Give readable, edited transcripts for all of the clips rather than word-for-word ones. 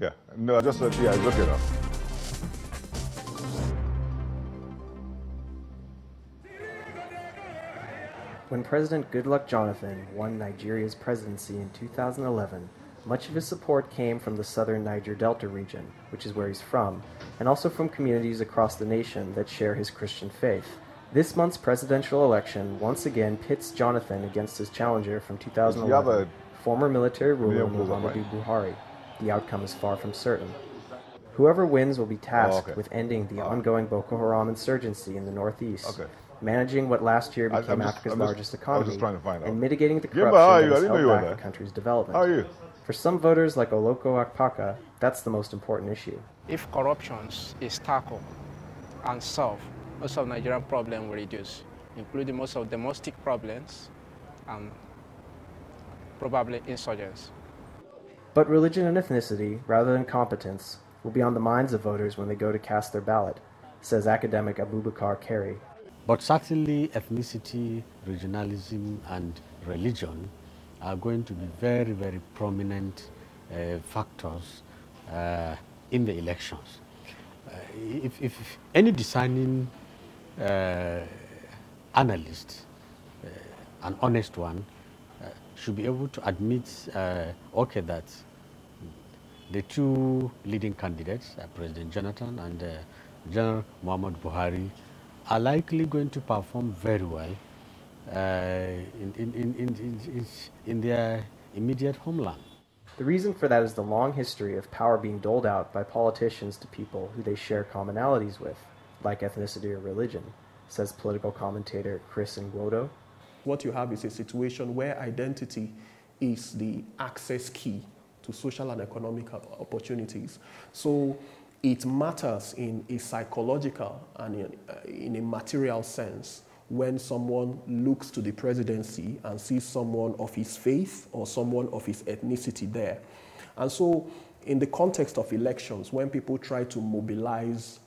Yeah. No, I just said, yeah, it's okay now. When President Goodluck Jonathan won Nigeria's presidency in 2011, much of his support came from the southern Niger Delta region, which is where he's from, and also from communities across the nation that share his Christian faith. This month's presidential election once again pits Jonathan against his challenger from 2011, former military ruler Muhammadu Buhari. The outcome is far from certain. Whoever wins will be tasked with ending the ongoing Boko Haram insurgency in the northeast, managing what last year became Africa's largest economy, and mitigating the corruption that has held back the country's development. How are you? For some voters like Oloko Akpaka, that's the most important issue. If corruption is tackled and solved, most of Nigerian problems will reduce, including most of domestic problems and probably insurgents. But religion and ethnicity, rather than competence, will be on the minds of voters when they go to cast their ballot, says academic Abubakar Carey. But certainly ethnicity, regionalism, and religion are going to be very, very prominent factors in the elections. If any discerning analyst, an honest one, should be able to admit, okay, that the two leading candidates, President Jonathan and General Muhammad Buhari, are likely going to perform very well in their immediate homeland. The reason for that is the long history of power being doled out by politicians to people who they share commonalities with, like ethnicity or religion, says political commentator Chris Ngwodo. What you have is a situation where identity is the access key to social and economic opportunities. So it matters in a psychological and in a material sense when someone looks to the presidency and sees someone of his faith or someone of his ethnicity there. And so in the context of elections, when people try to mobilize,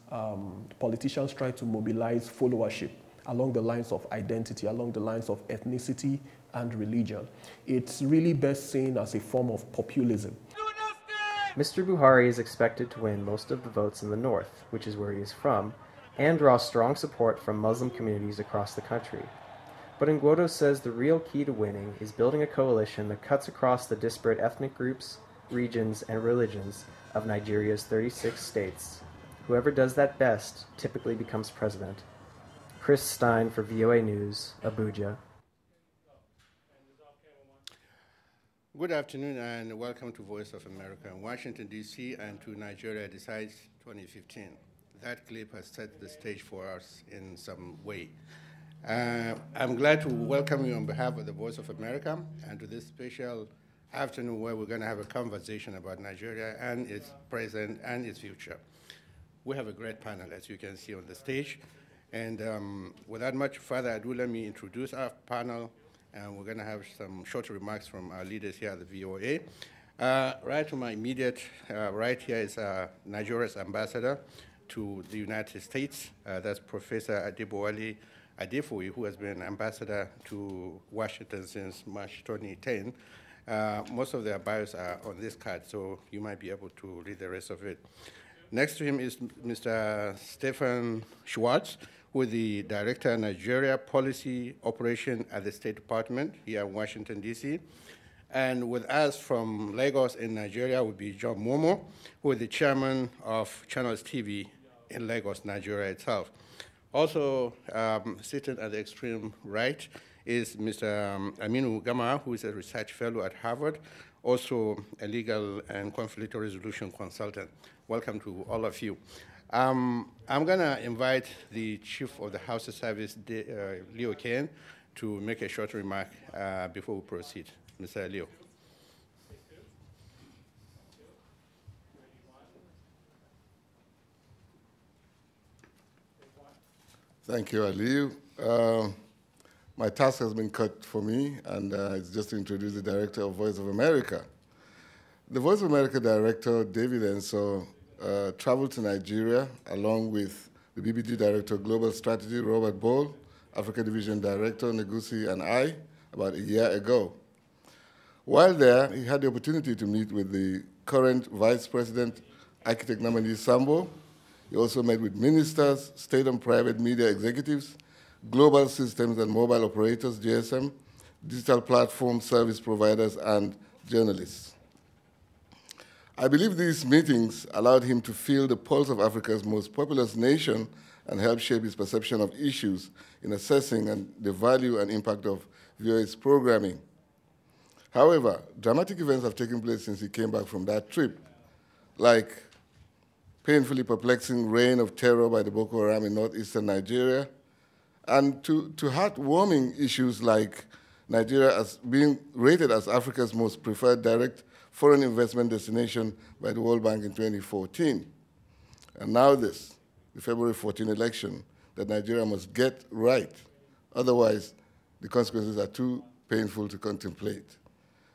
politicians try to mobilize followership along the lines of identity, along the lines of ethnicity and religion, it's really best seen as a form of populism. Mr. Buhari is expected to win most of the votes in the north, which is where he is from, and draw strong support from Muslim communities across the country. But Ngwodo says the real key to winning is building a coalition that cuts across the disparate ethnic groups, regions, and religions of Nigeria's 36 states. Whoever does that best typically becomes president. Chris Stein for VOA News, Abuja. Good afternoon and welcome to Voice of America in Washington, D.C. and to Nigeria Decides 2015. That clip has set the stage for us in some way. I'm glad to welcome you on behalf of the Voice of America and to this special afternoon where we're going to have a conversation about Nigeria and its present and its future. We have a great panel, as you can see on the stage. And without much further ado, let me introduce our panel. And we're going to have some short remarks from our leaders here at the VOA. Right to my immediate right here is Nigeria's ambassador to the United States. That's Professor Adebowale Adefoye, who has been ambassador to Washington since March 2010. Most of their bios are on this card, so you might be able to read the rest of it. Next to him is Mr. Stephen Schwartz, who is the Director of Nigeria Policy Operation at the State Department here in Washington, D.C. And with us from Lagos in Nigeria would be John Momo, who is the Chairman of Channels TV in Lagos, Nigeria itself. Also sitting at the extreme right is Mr. Aminu Gama, who is a research fellow at Harvard, also a legal and conflict resolution consultant. Welcome to all of you. I'm going to invite the Chief of the House of Service, Leo Kane, to make a short remark before we proceed. Mr. Leo. Thank you, Aliyu. My task has been cut for me, and it's just to introduce the Director of Voice of America. The Voice of America Director, David Enso, traveled to Nigeria along with the BBD Director of Global Strategy, Robert Ball, Africa Division Director, Negusi, and I about a year ago. While there, he had the opportunity to meet with the current Vice President, Architect Namani Sambo. He also met with ministers, state and private media executives, global systems and mobile operators, GSM, digital platform service providers, and journalists. I believe these meetings allowed him to feel the pulse of Africa's most populous nation and help shape his perception of issues in assessing the value and impact of VOA's programming. However, dramatic events have taken place since he came back from that trip, like painfully perplexing reign of terror by the Boko Haram in northeastern Nigeria, and to heartwarming issues like Nigeria as being rated as Africa's most preferred direct foreign investment destination by the World Bank in 2014. And now this, the February 14 election, that Nigeria must get right. Otherwise, the consequences are too painful to contemplate.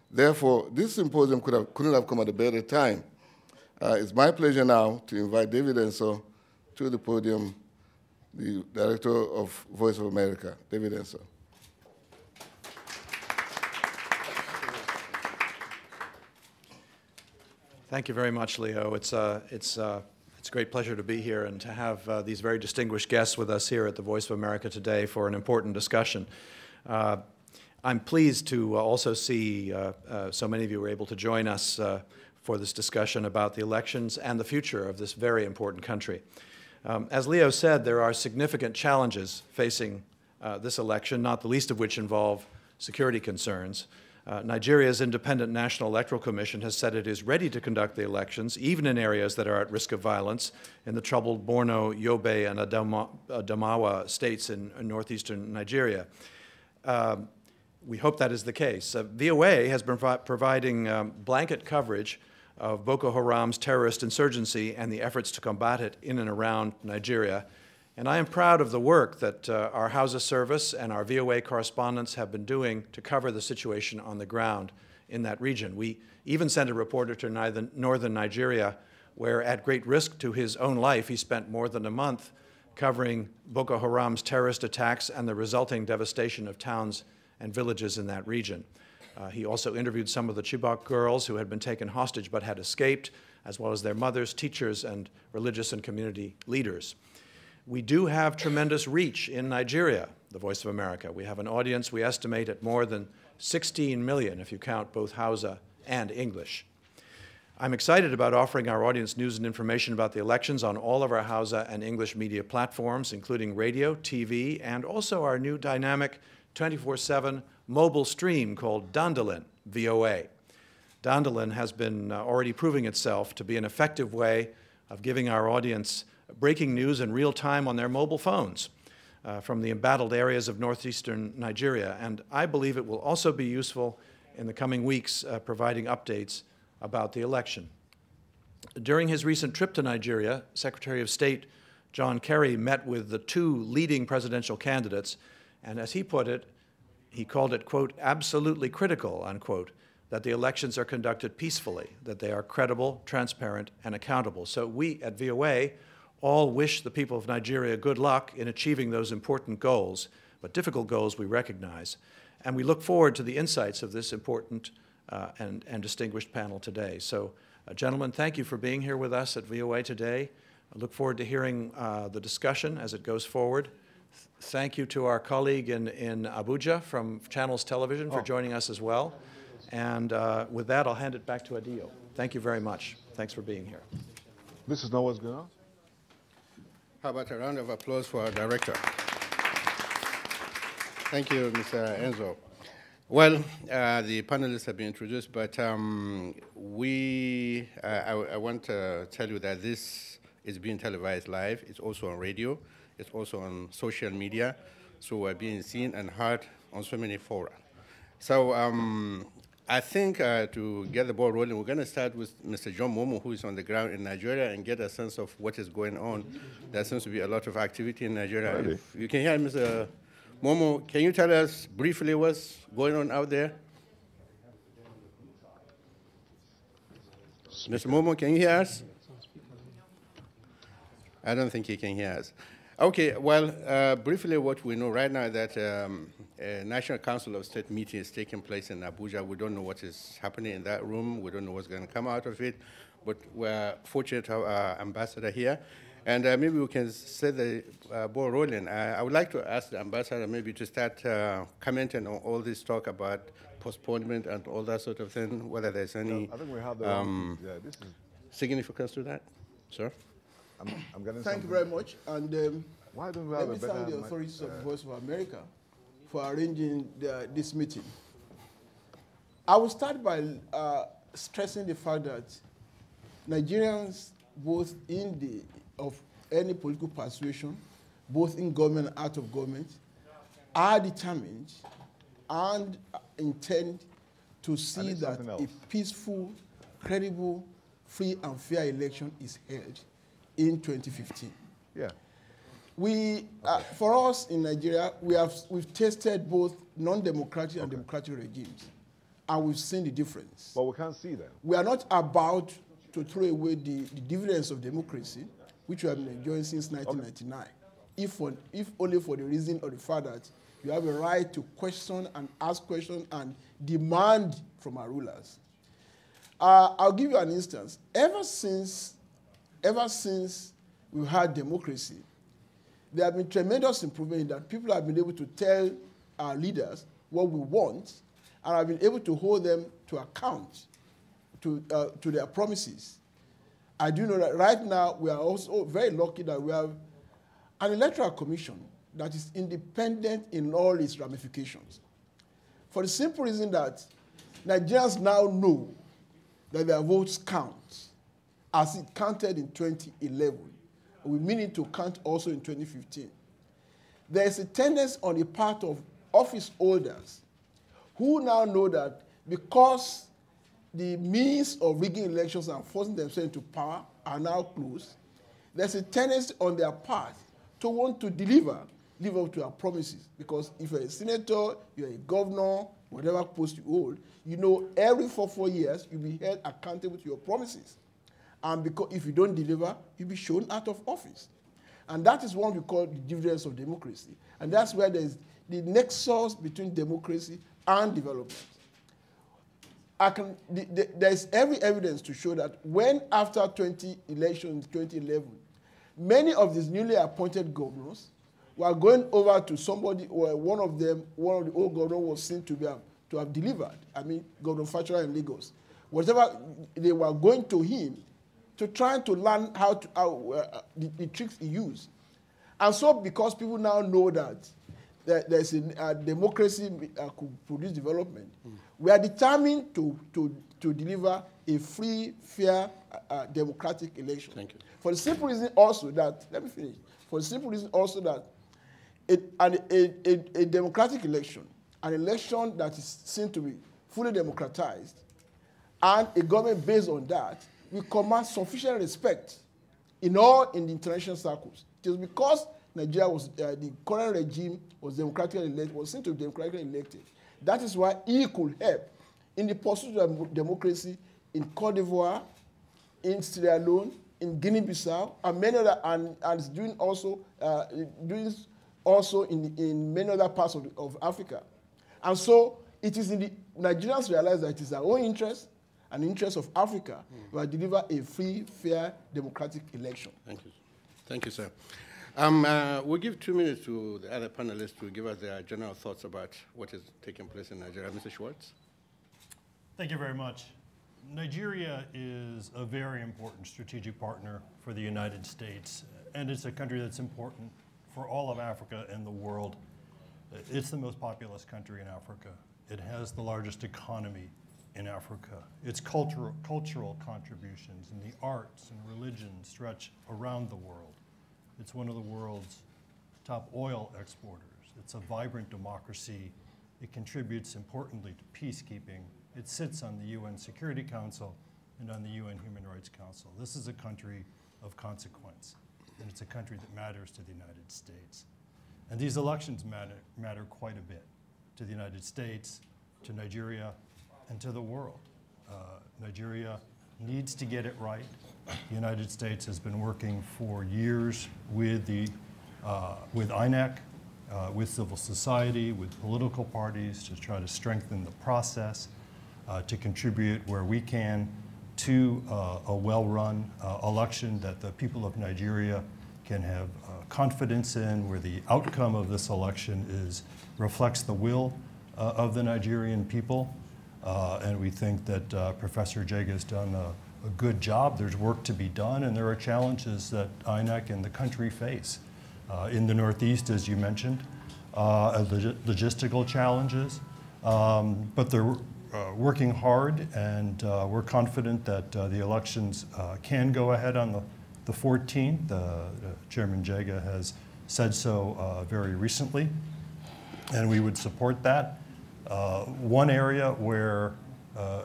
Therefore, this symposium couldn't have come at a better time. It's my pleasure now to invite David Enso to the podium, the Director of Voice of America. David Enso. Thank you very much, Leo. It's a great pleasure to be here and to have these very distinguished guests with us here at the Voice of America today for an important discussion. I'm pleased to also see so many of you were able to join us for this discussion about the elections and the future of this very important country. As Leo said, there are significant challenges facing this election, not the least of which involve security concerns. Nigeria's Independent National Electoral Commission has said it is ready to conduct the elections, even in areas that are at risk of violence, in the troubled Borno, Yobe, and Adamawa states in northeastern Nigeria. We hope that is the case. VOA has been providing blanket coverage of Boko Haram's terrorist insurgency and the efforts to combat it in and around Nigeria. And I am proud of the work that our Hausa service and our VOA correspondents have been doing to cover the situation on the ground in that region. We even sent a reporter to northern Nigeria, where at great risk to his own life, he spent more than a month covering Boko Haram's terrorist attacks and the resulting devastation of towns and villages in that region. He also interviewed some of the Chibok girls who had been taken hostage but had escaped, as well as their mothers, teachers, and religious and community leaders. We do have tremendous reach in Nigeria, the Voice of America. We have an audience we estimate at more than 16 million if you count both Hausa and English. I'm excited about offering our audience news and information about the elections on all of our Hausa and English media platforms, including radio, TV, and also our new dynamic 24/7 mobile stream called Dandelion, VOA. Dandelion has been already proving itself to be an effective way of giving our audience breaking news in real time on their mobile phones from the embattled areas of northeastern Nigeria. And I believe it will also be useful in the coming weeks providing updates about the election. During his recent trip to Nigeria, Secretary of State John Kerry met with the two leading presidential candidates, and as he put it, he called it, quote, absolutely critical, unquote, that the elections are conducted peacefully, that they are credible, transparent, and accountable. So we at VOA all wish the people of Nigeria good luck in achieving those important goals, but difficult goals we recognize. And we look forward to the insights of this important and distinguished panel today. So, gentlemen, thank you for being here with us at VOA today. I look forward to hearing the discussion as it goes forward. Thank you to our colleague in Abuja from Channels Television for joining us as well. And with that, I'll hand it back to Adio. Thank you very much. Thanks for being here. This is not what's going on? How about a round of applause for our director? Thank you, Mr. Enso. Well, the panelists have been introduced, but I want to tell you that this is being televised live. It's also on radio. It's also on social media. So we're being seen and heard on so many fora. So I think to get the ball rolling, we're going to start with Mr. John Momo, who is on the ground in Nigeria, and get a sense of what is going on. There seems to be a lot of activity in Nigeria. Really? If you can hear Mr. Momo, can you tell us briefly what's going on out there? Mr. Momo, can you hear us? I don't think he can hear us. Okay, well, briefly what we know right now is that a National Council of State meeting is taking place in Abuja. We don't know what is happening in that room. We don't know what's going to come out of it, but we're fortunate to have our ambassador here. And maybe we can set the ball rolling. I would like to ask the ambassador maybe to start commenting on all this talk about postponement and all that sort of thing, whether there's any I think we have this is, significance to that. Sir? I'm getting Thank you something. very much. And Why don't we let have me a better thank the authorities of the Voice of America for arranging this meeting. I will start by stressing the fact that Nigerians, both of any political persuasion, both in government and out of government, are determined and intend to see that a peaceful, credible, free and fair election is held in 2015. Yeah. For us in Nigeria, we've tested both non-democratic and democratic regimes, and we've seen the difference. But we can't see that. We are not about to throw away the dividends of democracy, which we have been enjoying since 1999, if only for the reason of the fact that you have a right to question and ask questions and demand from our rulers. I'll give you an instance. Ever since we've had democracy, there have been tremendous improvement in that people have been able to tell our leaders what we want and have been able to hold them to account to their promises. I do know that right now we are also very lucky that we have an electoral commission that is independent in all its ramifications. For the simple reason that Nigerians now know that their votes count as it counted in 2011. We mean it to count also in 2015. There is a tendency on the part of office holders who now know that because the means of rigging elections and forcing themselves into power are now closed, there's a tendency on their part to want to live up to our promises. Because if you're a senator, you're a governor, whatever post you hold, you know every 4 years you'll be held accountable to your promises. And because if you don't deliver, you'll be shown out of office. And that is what we call the dividends of democracy. And that's where there's the nexus between democracy and development. There's every evidence to show that when after 2011, many of these newly appointed governors were going over to somebody, or one of the old governors was seen to have delivered. I mean, Governor Fatchara in Lagos. Whatever they were going to him to try to learn the tricks he used. And so because people now know that there's a democracy could produce development, we are determined to deliver a free, fair, democratic election. Thank you. For the simple reason also that, let me finish, for the simple reason also that a democratic election, an election that is seen to be fully democratized, and a government based on that, will command sufficient respect in the international circles. It is because Nigeria was, the current regime was democratically elected, was seen to be democratically elected. That is why he could help in the pursuit of democracy in Cote d'Ivoire, in Sierra Leone, in Guinea-Bissau, and many other, and is doing also in many other parts of Africa. And so it is in the Nigerians realize that it is our own interest and the interest of Africa to deliver a free, fair, democratic election. Thank you. Thank you, sir. We'll give 2 minutes to the other panelists to give us their general thoughts about what is taking place in Nigeria. Mr. Schwartz? Thank you very much. Nigeria is a very important strategic partner for the United States, and it's a country that's important for all of Africa and the world. It's the most populous country in Africa. It has the largest economy in Africa. Its cultural contributions in the arts and religion stretch around the world. It's one of the world's top oil exporters. It's a vibrant democracy. It contributes importantly to peacekeeping. It sits on the UN Security Council and on the UN Human Rights Council. This is a country of consequence, and it's a country that matters to the United States. And these elections matter quite a bit to the United States, to Nigeria, and to the world. Nigeria needs to get it right. The United States has been working for years with the with INEC, with civil society, with political parties to try to strengthen the process, to contribute where we can to a well-run election that the people of Nigeria can have confidence in, where the outcome of this election reflects the will of the Nigerian people. And we think that Professor Jega has done a good job. There's work to be done, and there are challenges that INEC and the country face. In the Northeast, as you mentioned, logistical challenges, but they're working hard, and we're confident that the elections can go ahead on the 14th. Chairman Jega has said so very recently, and we would support that. One area where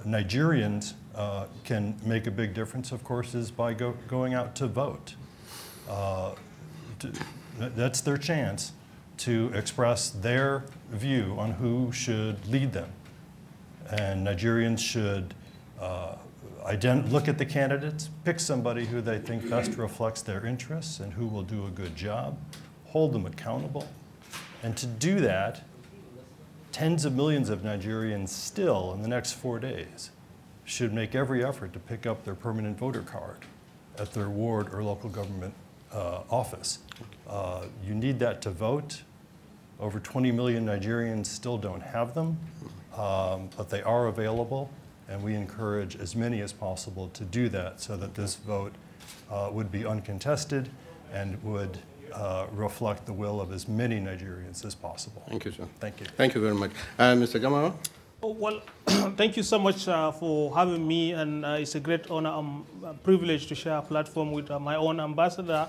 Nigerians can make a big difference, of course, is by going out to vote. That's their chance to express their view on who should lead them. And Nigerians should look at the candidates, pick somebody who they think best reflects their interests and who will do a good job, hold them accountable. And to do that, tens of millions of Nigerians still in the next 4 days should make every effort to pick up their permanent voter card at their ward or local government office. You need that to vote. Over 20 million Nigerians still don't have them, but they are available, and we encourage as many as possible to do that so that this vote would be uncontested and would reflect the will of as many Nigerians as possible. Thank you, sir. Thank you. Thank you very much. Mr. Gamaro? Oh, well, thank you so much for having me, and it's a great honor and privilege to share a platform with my own ambassador,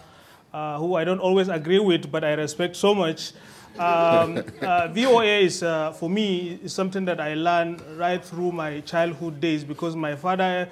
who I don't always agree with, but I respect so much. VOA is, for me, is something that I learned right through my childhood days, because my father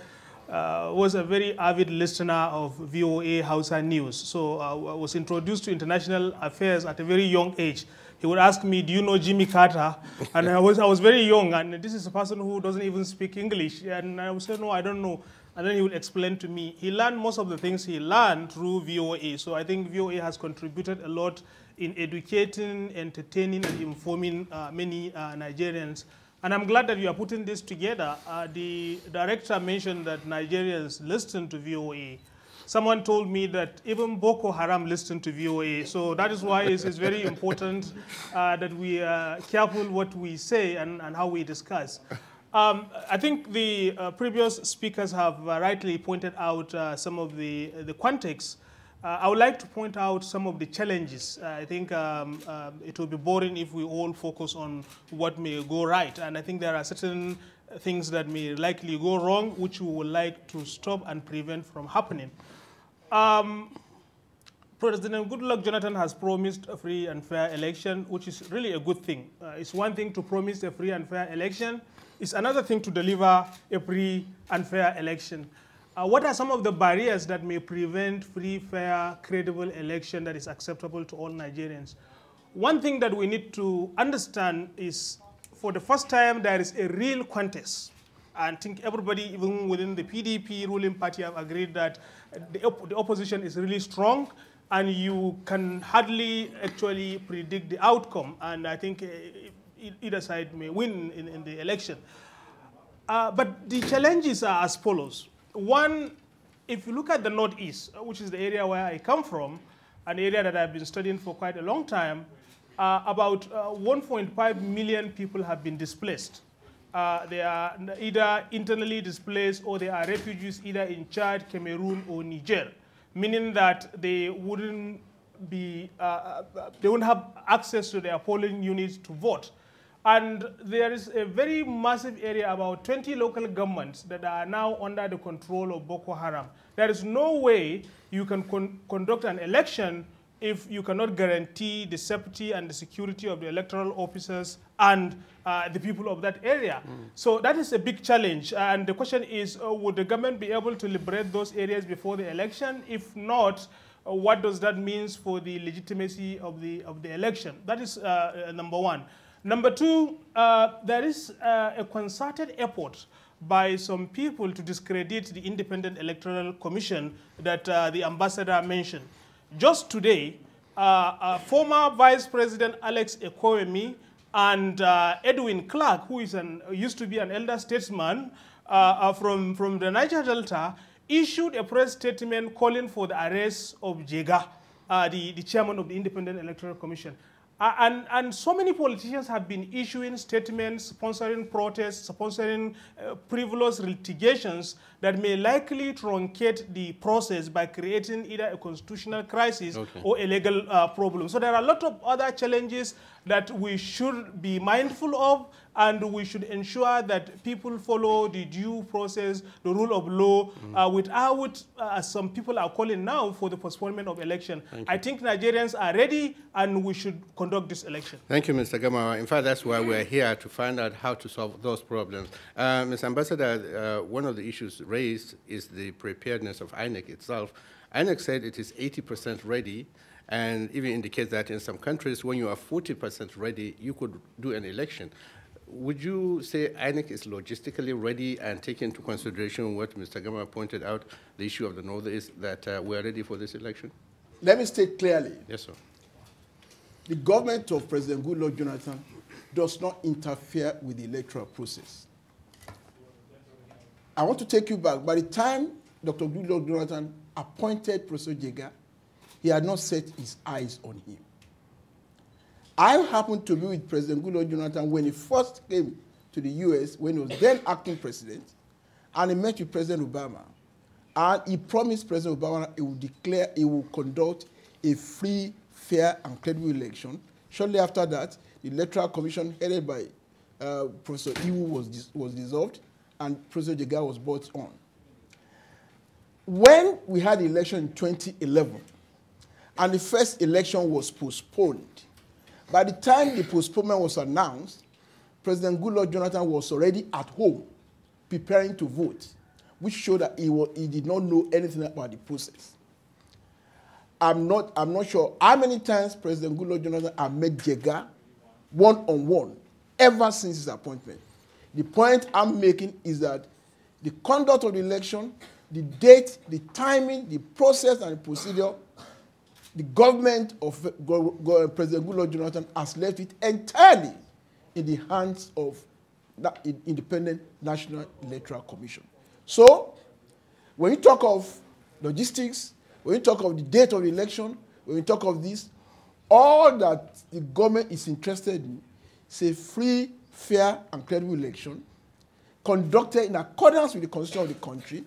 was a very avid listener of VOA Hausa News. So I was introduced to international affairs at a very young age. He would ask me, do you know Jimmy Carter? And I was very young, and this is a person who doesn't even speak English. And I would say, no, I don't know. And then he would explain to me. He learned most of the things he learned through VOA. So I think VOA has contributed a lot in educating, entertaining, and informing many Nigerians. And I'm glad that you are putting this together. The director mentioned that Nigerians listen to VOA. Someone told me that even Boko Haram listened to VOA. So that is why it's very important that we are careful what we say and how we discuss. I think the previous speakers have rightly pointed out some of the context. I would like to point out some of the challenges. I think it will be boring if we all focus on what may go right. And I think there are certain things that may likely go wrong, which we would like to stop and prevent from happening. President Goodluck Jonathan has promised a free and fair election, which is really a good thing. It's one thing to promise a free and fair election. It's another thing to deliver a free and fair election. What are some of the barriers that may prevent free, fair, credible election that is acceptable to all Nigerians? One thing that we need to understand is, for the first time, there is a real contest. I think everybody, even within the PDP ruling party, have agreed that the opposition is really strong, and you can hardly actually predict the outcome. And I think either side may win in the election. But the challenges are as follows. One, if you look at the Northeast, which is the area where I come from, an area that I've been studying for quite a long time, about 1.5 million people have been displaced. They are either internally displaced or they are refugees either in Chad, Cameroon, or Niger, meaning that they wouldn't have access to their polling units to vote. And there is a very massive area, about 20 local governments that are now under the control of Boko Haram. There is no way you can conduct an election if you cannot guarantee the safety and the security of the electoral officers and the people of that area. So that is a big challenge. And the question is, would the government be able to liberate those areas before the election? If not, what does that mean for the legitimacy of the election? That is number one. Number two, there is a concerted effort by some people to discredit the Independent Electoral Commission that the ambassador mentioned. Just today, former Vice President Alex Ekwemi and Edwin Clark, who is used to be an elder statesman from the Niger Delta, issued a press statement calling for the arrest of Jega, the chairman of the Independent Electoral Commission. And so many politicians have been issuing statements, sponsoring protests, sponsoring frivolous litigations that may likely truncate the process by creating either a constitutional crisis or a legal problem. So there are a lot of other challenges that we should be mindful of, and we should ensure that people follow the due process, the rule of law, without, as some people are calling now, for the postponement of election. I think Nigerians are ready, and we should conduct this election. Thank you, Mr. Gamawa. In fact, that's why we're here, to find out how to solve those problems. Ms. Ambassador, one of the issues raised is the preparedness of INEC itself. INEC said it is 80% ready, and even indicates that in some countries, when you are 40% ready, you could do an election. Would you say INEC is logistically ready, and take into consideration what Mr. Gama pointed out, the issue of the Northeast, that we're ready for this election? Let me state clearly. Yes, sir. The government of President Goodluck Jonathan does not interfere with the electoral process. I want to take you back. By the time Dr. Goodluck Jonathan appointed Professor Jega, he had not set his eyes on him. I happened to be with President Goodluck Jonathan when he first came to the US, when he was then acting president, and he met with President Obama. And he promised President Obama he will conduct a free, fair, and credible election. Shortly after that, the Electoral Commission headed by Professor Iwu was dissolved, and President Jega was brought on. When we had the election in 2011, and the first election was postponed, by the time the postponement was announced, President Goodluck Jonathan was already at home preparing to vote, which showed that he did not know anything about the process. I'm not sure how many times President Goodluck Jonathan has met Jega one-on-one ever since his appointment. The point I'm making is that the conduct of the election, the date, the timing, the process, and the procedure, the government of President Goodluck Jonathan has left it entirely in the hands of the Independent National Electoral Commission. So, when you talk of logistics, when you talk of the date of the election, when you talk of this, all that the government is interested in is a free, fair, and credible election conducted in accordance with the constitution of the country,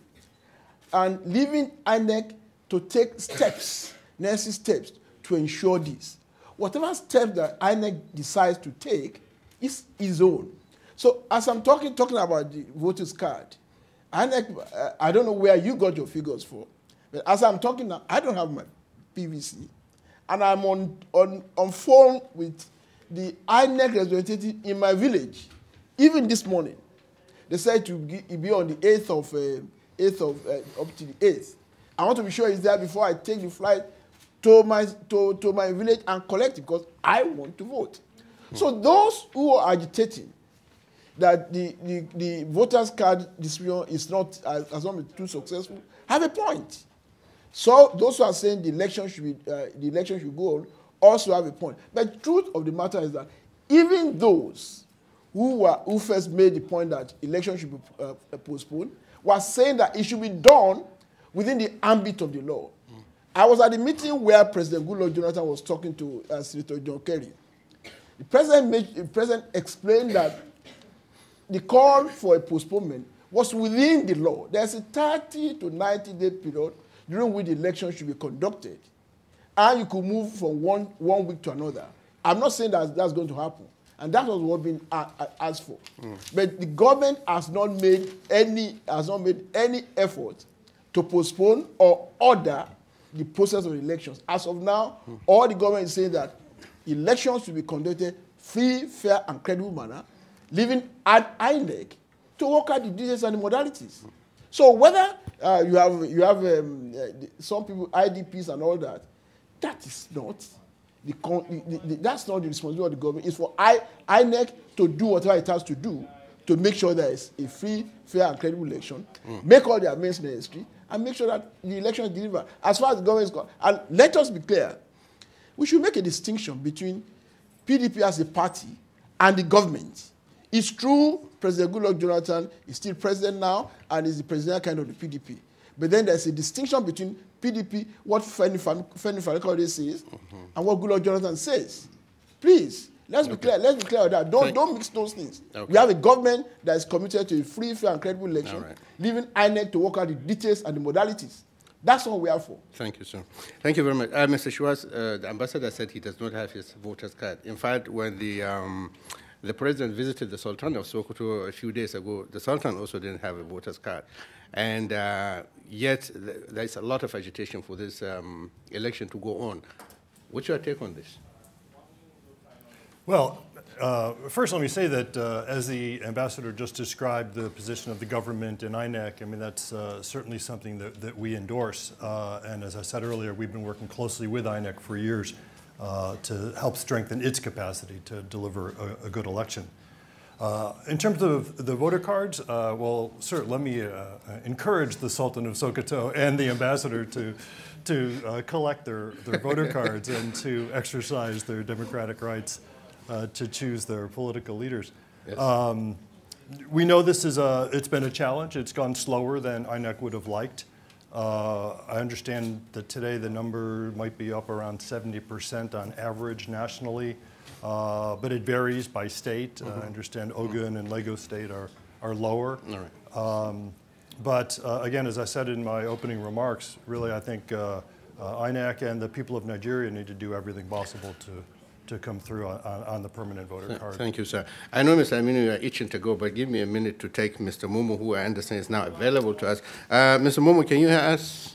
and leaving INEC to take steps, necessary steps, to ensure this. Whatever steps that INEC decides to take is his own. So as I'm talking about the voters card, INEC, I don't know where you got your figures for, but as I'm talking now, I don't have my PVC, and I'm on phone with the INEC representative in my village. Even this morning, they said to be on the 8th of up to the 8th. I want to be sure it's there before I take the flight to my village and collect it, because I want to vote. So those who are agitating that the voters card distribution is not has not been too successful have a point. So those who are saying the election should go on also have a point. But the truth of the matter is that even those who first made the point that election should be postponed were saying that it should be done within the ambit of the law. I was at the meeting where President Goodluck Jonathan was talking to Senator John Kerry. The president explained that the call for a postponement was within the law. There's a 30 to 90-day period during which the election should be conducted, and you could move from one week to another. I'm not saying that that's going to happen, and that was what been asked for. But the government has not made any effort to postpone or order the process of elections. As of now, all the government is saying that elections should be conducted free, fair, and credible manner, leaving INEC to work out the details and the modalities. So whether you have some people, IDPs and all that, that is not that's not the responsibility of the government. It's for INEC to do whatever it has to do to make sure there is a free, fair, and credible election, make all the amendments necessary, and make sure that the election is delivered. As far as the government is concerned, and let us be clear, we should make a distinction between PDP as a party and the government. It's true President Goodluck Jonathan is still president now and is the president kind of the PDP. But then there's a distinction between PDP, what Femi Falcao says, and what Goodluck Jonathan says. Please, let's be clear. Let's be clear on that. Don't mix those things. Okay. We have a government that is committed to a free, fair, and credible election, leaving INEC to work out the details and the modalities. That's what we are for. Thank you, sir. Thank you very much. Mr. Schwartz, the ambassador said he does not have his voter's card. In fact, when the president visited the Sultan of Sokoto a few days ago, the Sultan also didn't have a voter's card. And yet, there's a lot of agitation for this election to go on. What's your take on this? Well, first let me say that as the ambassador just described the position of the government in INEC, I mean, that's certainly something that we endorse. And as I said earlier, we've been working closely with INEC for years to help strengthen its capacity to deliver a good election. In terms of the voter cards, well, sir, let me encourage the Sultan of Sokoto and the ambassador to collect their voter cards and to exercise their democratic rights to choose their political leaders. Yes. We know this is it's been a challenge. It's gone slower than INEC would have liked. I understand that today the number might be up around 70% on average nationally, but it varies by state. I understand Ogun and Lagos State are lower. All right. But again, as I said in my opening remarks, really I think INEC and the people of Nigeria need to do everything possible to come through on the permanent voter card. Thank you, sir. I know, Mr. Aminu, you are itching to go, but give me a minute to take Mr. Momo, who I understand is now available to us. Mr. Momo, can you hear us?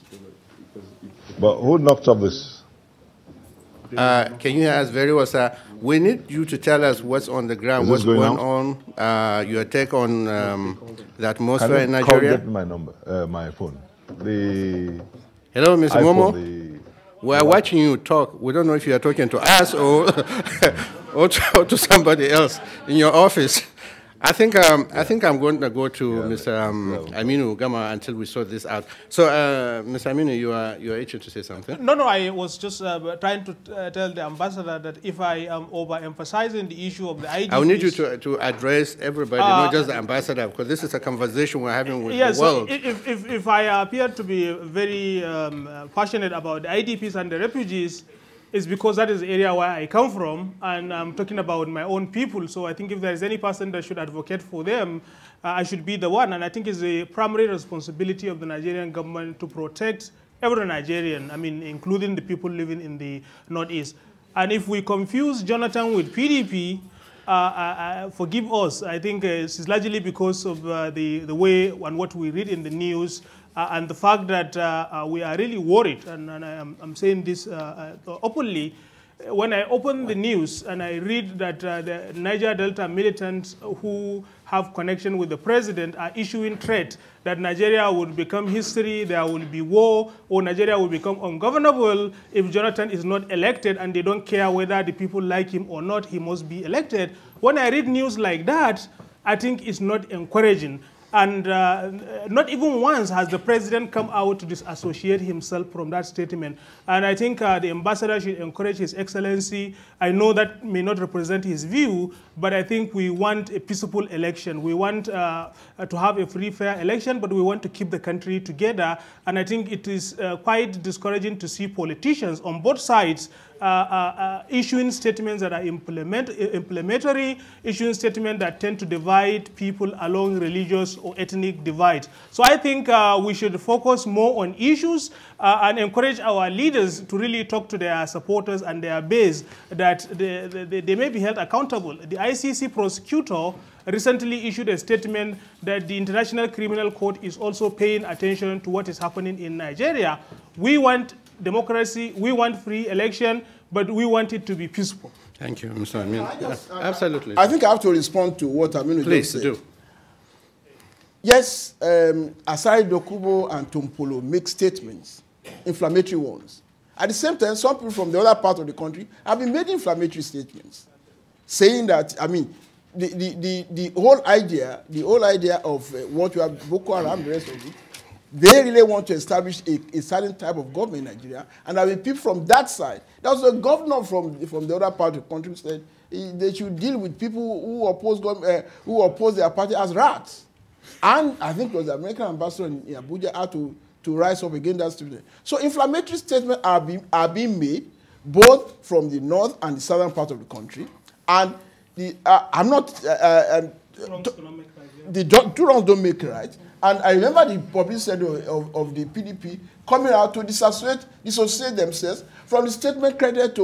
But who knocked up this? Can you hear us very well, sir? We need you to tell us what's on the ground, what's going on, your take on the atmosphere in Nigeria. Get my number, my phone. Hello, Mr. Momo. We are watching you talk. We don't know if you are talking to us or, or to somebody else in your office. I think I'm going to go to Mr. Aminu Gama until we sort this out. So, Mr. Aminu, you are itching to say something? No, I was just trying to tell the ambassador that if I am overemphasizing the issue of the IDPs... I need you to address everybody, not just the ambassador, because this is a conversation we're having with the world. So if I appear to be very passionate about the IDPs and the refugees, it's because that is the area where I come from, and I'm talking about my own people. So I think if there is any person that should advocate for them, I should be the one. And I think it's the primary responsibility of the Nigerian government to protect every Nigerian, I mean, including the people living in the Northeast. And if we confuse Jonathan with PDP, forgive us. I think it's largely because of the way and what we read in the news, and the fact that we are really worried, and I'm saying this openly. When I open the news and I read that the Niger Delta militants who have connection with the president are issuing threat that Nigeria would become history, there will be war, or Nigeria will become ungovernable if Jonathan is not elected, and they don't care whether the people like him or not, he must be elected. When I read news like that, I think it's not encouraging. And not even once has the president come out to disassociate himself from that statement. And I think the ambassador should encourage His Excellency. I know that may not represent his view, but I think we want a peaceful election. We want to have a free, fair election, but we want to keep the country together. And I think it is quite discouraging to see politicians on both sides issuing statements that are implementary, issuing statements that tend to divide people along religious or ethnic divide. So I think we should focus more on issues and encourage our leaders to really talk to their supporters and their base that they may be held accountable. The ICC prosecutor recently issued a statement that the International Criminal Court is also paying attention to what is happening in Nigeria. We want democracy, we want free election, but we want it to be peaceful. Thank you, Mr. Amin. Absolutely. I think I have to respond to what Aminu just said. Please do. Yes, Asari Dokubo and Tumpolo make statements, inflammatory ones. At the same time, some people from the other part of the country have been making inflammatory statements, saying that, I mean, the whole idea of what you have, Boko Haram, the rest of it, they really want to establish a certain type of government in Nigeria, and there will be people from that side. There was a governor from the other part of the country who said they should deal with people who oppose their party as rats. And I think it was the American ambassador in Abuja had to rise up against that statement. So inflammatory statements are being made both from the north and the southern part of the country. And I'm not... the two wrongs don't make it right. And I remember the publicity of the PDP coming out to dissociate themselves from the statement credited to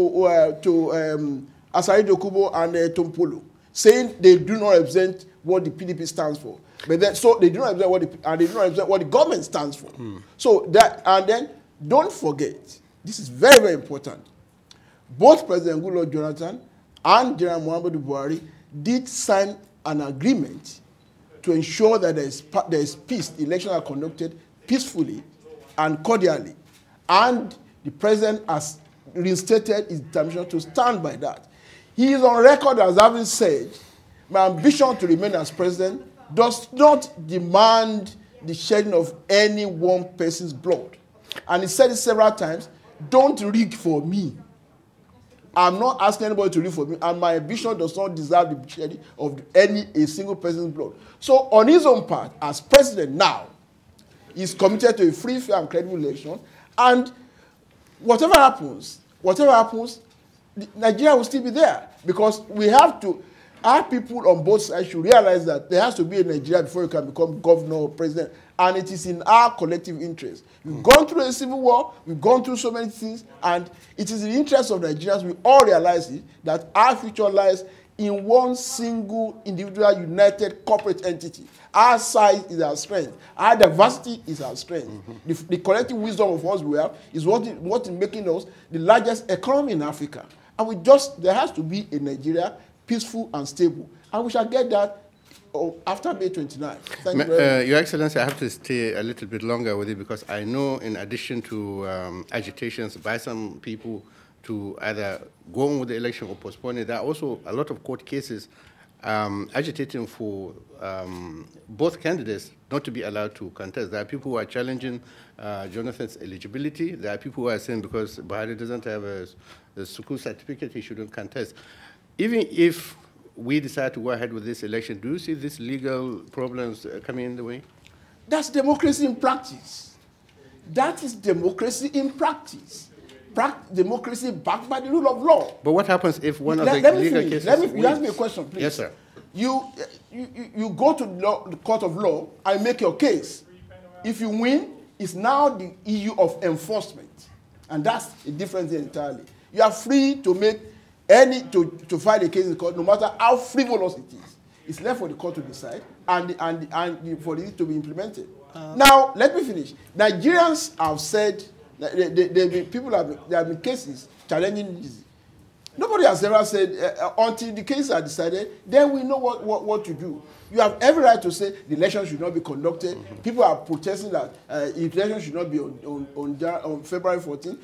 Asari Dokubo and Tompolo, saying they do not represent what the PDP stands for. But then, so they do not represent what the government stands for. So that, and then don't forget, this is very, very important. Both President Goodluck Jonathan and General Muhammadu Buhari did sign an agreement to ensure that there is peace. The elections are conducted peacefully and cordially. And the president has reinstated his determination to stand by that. He is on record as having said, my ambition to remain as president does not demand the shedding of any one person's blood. And he said it several times, don't rig for me. I'm not asking anybody to rig for me, and my ambition does not deserve the shedding of a single person's blood. So on his own part, as president now, he's committed to a free, fair, and credible election, and whatever happens, Nigeria will still be there, because we have to, our people on both sides should realize that there has to be a Nigeria before you can become governor or president, and it is in our collective interest. We've gone through a civil war, we've gone through so many things, and it is in the interest of Nigerians, we all realize it, that our future lies in one single individual united corporate entity. Our size is our strength. Our diversity is our strength. The collective wisdom of us we have is what is making us the largest economy in Africa. And there has to be a Nigeria peaceful and stable. And we shall get that after May 29th. Thank you very much. Your Excellency, I have to stay a little bit longer with you, because I know in addition to agitations by some people to either go on with the election or postpone it, there are also a lot of court cases agitating for both candidates not to be allowed to contest. There are people who are challenging Jonathan's eligibility. There are people who are saying because Buhari doesn't have a school certificate, he shouldn't contest. Even if we decide to go ahead with this election, do you see these legal problems coming in the way? That's democracy in practice. That is democracy in practice. Democracy backed by the rule of law. But what happens if one of the legal cases... You ask me a question, please. Yes, sir. You go to the court of law and make your case. If you win, it's now the issue of enforcement. And that's a difference entirely. You are free to make to file a case in court, no matter how frivolous it is. It's left for the court to decide and for it to be implemented. Now, let me finish. Nigerians have said, there have been cases challenging this. Nobody has ever said, until the cases are decided, then we know what to do. You have every right to say the election should not be conducted. People are protesting that the election should not be on February 14th.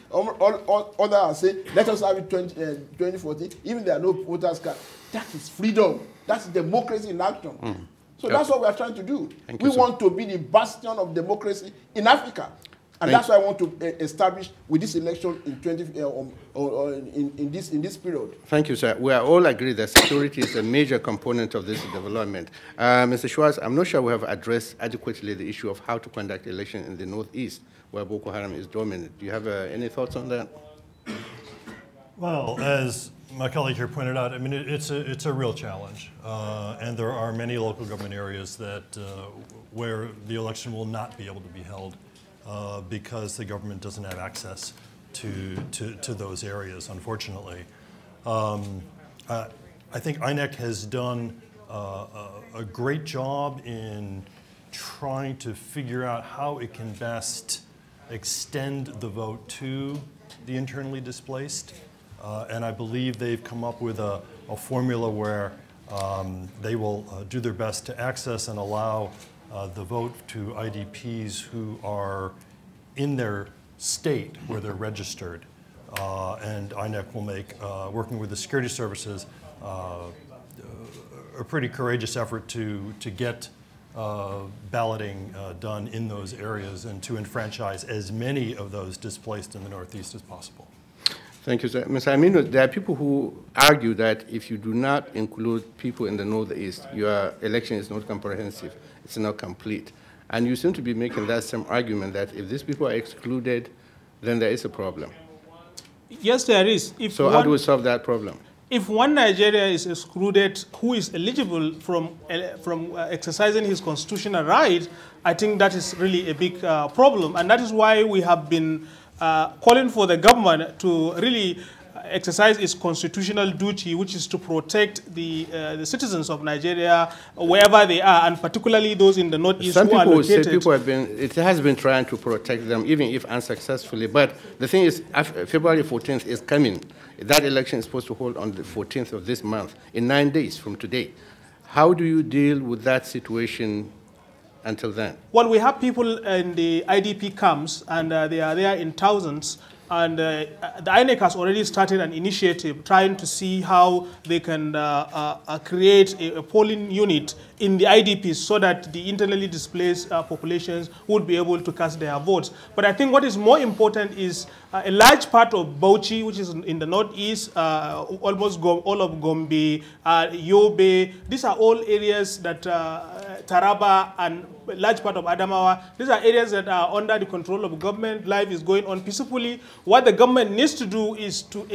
Others are saying, let us have it 2014, even there are no voters' cards. That is freedom. That's democracy in action. So that's what we are trying to do. We want to be the bastion of democracy in Africa. And that's why I want to establish with this election in this period. Thank you, sir. We are all agreed that security is a major component of this development. Mr. Schwartz, I'm not sure we have addressed adequately the issue of how to conduct election in the northeast, where Boko Haram is dominant. Do you have any thoughts on that? Well, as my colleague here pointed out, I mean, it's a real challenge, and there are many local government areas that where the election will not be able to be held. Because the government doesn't have access to those areas, unfortunately. I think INEC has done a great job in trying to figure out how it can best extend the vote to the internally displaced. And I believe they've come up with a formula where they will do their best to access and allow the vote to IDPs who are in their state where they're registered. And INEC will make, working with the security services, a pretty courageous effort to get balloting done in those areas and to enfranchise as many of those displaced in the Northeast as possible. Thank you, sir. Mr. Aminu, there are people who argue that if you do not include people in the Northeast, your election is not comprehensive, it's not complete. And you seem to be making that same argument that if these people are excluded, then there is a problem. Yes, there is. So how do we solve that problem? If one Nigeria is excluded who is eligible from exercising his constitutional right, I think that is really a big problem. And that is why we have been calling for the government to really exercise its constitutional duty, which is to protect the citizens of Nigeria wherever they are, and particularly those in the Northeast who are located. Some people say it has been trying to protect them, even if unsuccessfully. But the thing is, February 14th is coming. That election is supposed to hold on the 14th of this month, in 9 days from today. How do you deal with that situation until then? Well, we have people in the IDP camps, and they are there in thousands. And the INEC has already started an initiative trying to see how they can create a polling unit in the IDPs so that the internally displaced populations would be able to cast their votes. But I think what is more important is a large part of Bauchi, which is in the Northeast, almost all of Gombe, Yobe, these are all areas that Taraba and a large part of Adamawa, these are areas that are under the control of government. Life is going on peacefully. What the government needs to do is to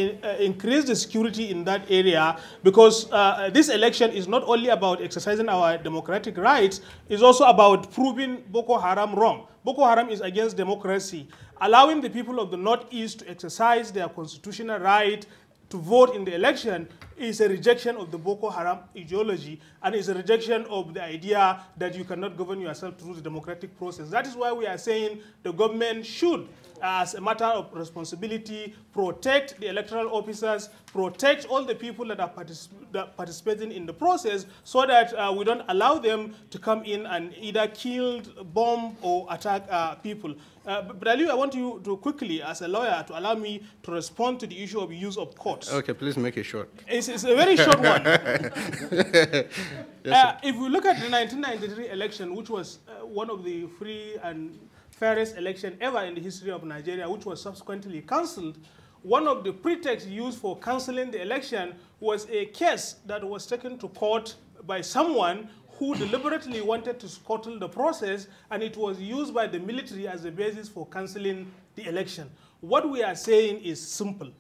increase the security in that area, because this election is not only about exercising our democratic rights, it's also about proving Boko Haram wrong. Boko Haram is against democracy. Allowing the people of the Northeast to exercise their constitutional right to vote in the election is a rejection of the Boko Haram ideology, and is a rejection of the idea that you cannot govern yourself through the democratic process. That is why we are saying the government should, as a matter of responsibility, protect the electoral officers, protect all the people that are participating in the process, so that we don't allow them to come in and either kill, bomb, or attack people. But Aliu, I want you to quickly, as a lawyer, to allow me to respond to the issue of use of courts. Okay, please make it short. It's a very short one. Yes, if we look at the 1993 election, which was one of the free and fairest election ever in the history of Nigeria, which was subsequently cancelled, one of the pretexts used for cancelling the election was a case that was taken to court by someone who deliberately wanted to scuttle the process, and it was used by the military as a basis for cancelling the election. What we are saying is simple.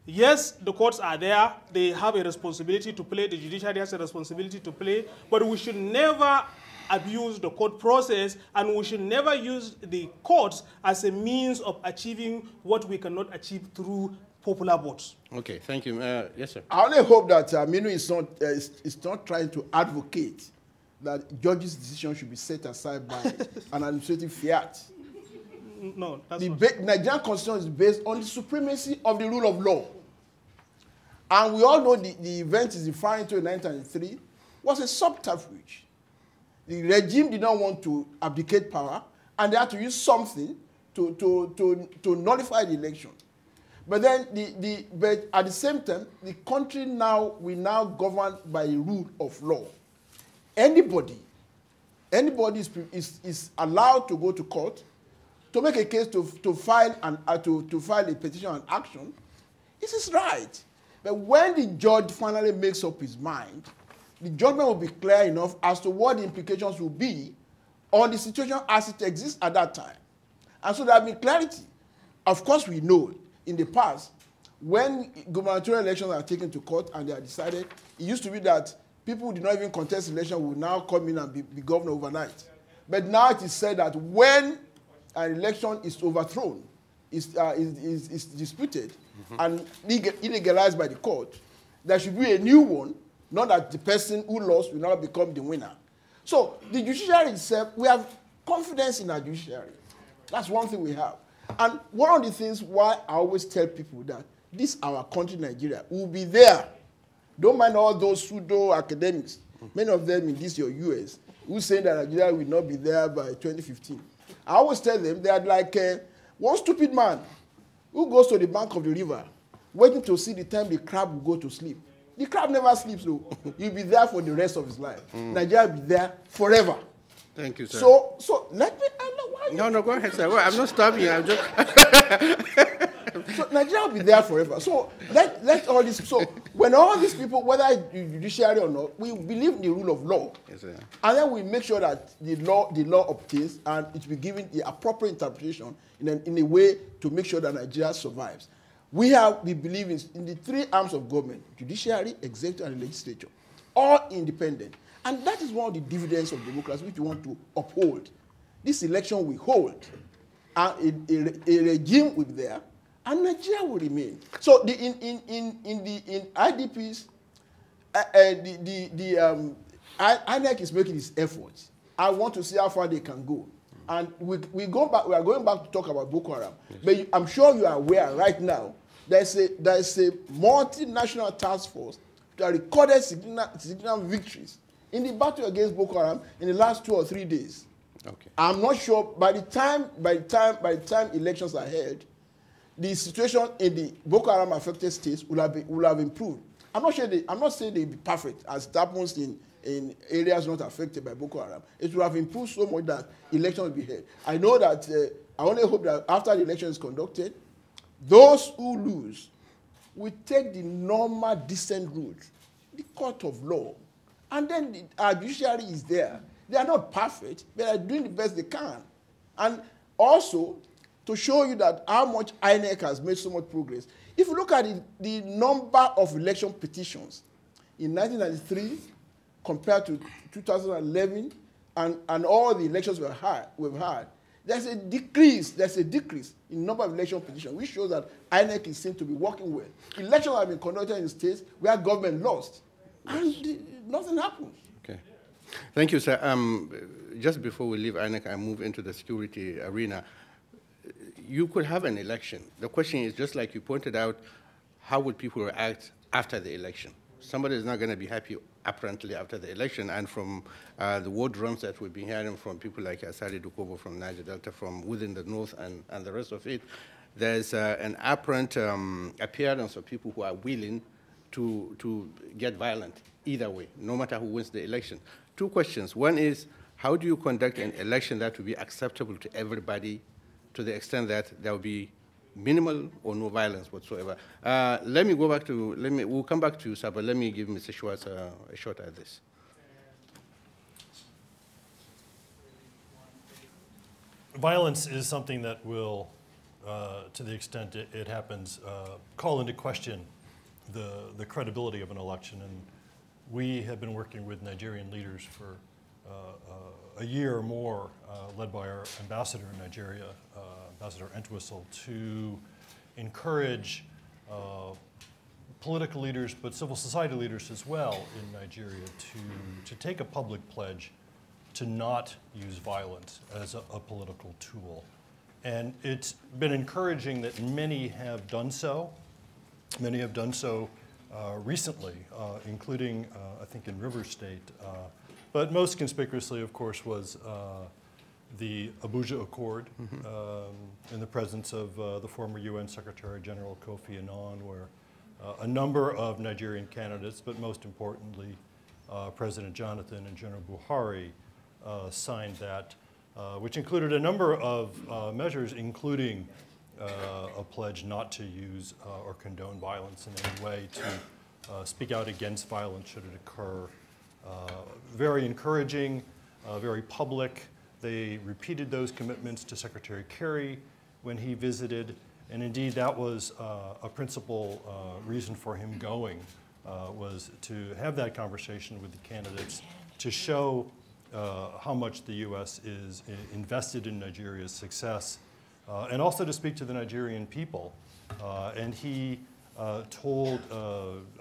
Yes, the courts are there. They have a responsibility to play. The judiciary has a responsibility to play. But we should never abuse the court process, and we should never use the courts as a means of achieving what we cannot achieve through popular votes. Okay, thank you. Yes, sir. I only hope that Aminu is not trying to advocate that judges' decision should be set aside by an administrative fiat. No, that's the not. Nigerian constitution is based on the supremacy of the rule of law. And we all know the event is referring to in 1993 was a subterfuge. The regime did not want to abdicate power, and they had to use something to nullify the election. But then, but at the same time, the country we now govern by the rule of law. Anybody is allowed to go to court to make a case to file a petition and action. This is right. But when the judge finally makes up his mind, the judgment will be clear enough as to what the implications will be on the situation as it exists at that time. And so there will be clarity. Of course, we know in the past, when gubernatorial elections are taken to court and they are decided, it used to be that people who did not even contest election will now come in and be governor overnight. But now it is said that when an election is overthrown, is disputed, and illegalized by the court, there should be a new one, not that the person who lost will now become the winner. So the judiciary itself, we have confidence in our judiciary. That's one thing we have. And one of the things why I always tell people that this our country, Nigeria, will be there. Don't mind all those pseudo-academics, many of them in this your US, who say that Nigeria will not be there by 2015. I always tell them they are like one stupid man who goes to the bank of the river, waiting to see the time the crab will go to sleep. The crab never sleeps, though. He'll be there for the rest of his life. Nigeria will be there forever. Thank you, sir. So let me. I know why. No, go ahead, sir. Well, I'm not stopping you. I'm just. So Nigeria will be there forever. So let all this. So when all these people, whether judiciary or not, we believe in the rule of law, Yes, sir. and then we make sure that the law obtains and it will be given the appropriate interpretation in a way to make sure that Nigeria survives. We believe in the three arms of government: judiciary, executive, and legislature, all independent, and that is one of the dividends of democracy which we want to uphold. This election we hold, and a regime will be there. And Nigeria will remain. So in IDPs, INEC is making its efforts. I want to see how far they can go. And we are going back to talk about Boko Haram. Yes. But I'm sure you are aware right now there's a multinational task force that recorded significant victories in the battle against Boko Haram in the last 2 or 3 days. Okay. I'm not sure by the time elections are held, the situation in the Boko Haram affected states will have improved. I'm not saying they'll be perfect as it happens in areas not affected by Boko Haram. It will have improved so much that election will be held. I know that I only hope that after the election is conducted, those who lose will take the normal decent route, the court of law, and then our judiciary is there. They are not perfect, but they are doing the best they can. And also, to show you that how much INEC has made so much progress. If you look at the number of election petitions in 1993 compared to 2011 and all the elections we've had, there's a decrease in number of election petitions, which shows that INEC seems to be working well. Elections have been conducted in states where government lost, and nothing happens. Okay. Thank you, sir. Just before we leave INEC and move into the security arena, you could have an election. The question is, just like you pointed out, how would people react after the election? Somebody is not going to be happy, apparently, after the election. And from the war drums that we've been hearing from people like Asari Dukobo from Niger Delta, from within the north and the rest of it, there's an apparent appearance of people who are willing to get violent either way, no matter who wins the election. 2 questions. One is, how do you conduct an election that will be acceptable to everybody, to the extent that there will be minimal or no violence whatsoever? Let me go back to, we'll come back to you, sir, but let me give Mr. Schwartz a shot at this. Violence is something that will, to the extent it happens, call into question the credibility of an election. And we have been working with Nigerian leaders for a year or more, led by our ambassador in Nigeria, Ambassador Entwistle, to encourage political leaders, but civil society leaders as well in Nigeria to take a public pledge to not use violence as a political tool. And it's been encouraging that many have done so. Many have done so recently, including, I think, in River State. But most conspicuously, of course, was the Abuja Accord in the presence of the former UN Secretary General Kofi Annan, where a number of Nigerian candidates, but most importantly, President Jonathan and General Buhari signed that, which included a number of measures, including a pledge not to use or condone violence in any way, to speak out against violence should it occur. Very encouraging, very public. They repeated those commitments to Secretary Kerry when he visited, and indeed that was a principal reason for him going, was to have that conversation with the candidates to show how much the U.S. is invested in Nigeria's success, and also to speak to the Nigerian people. And he told,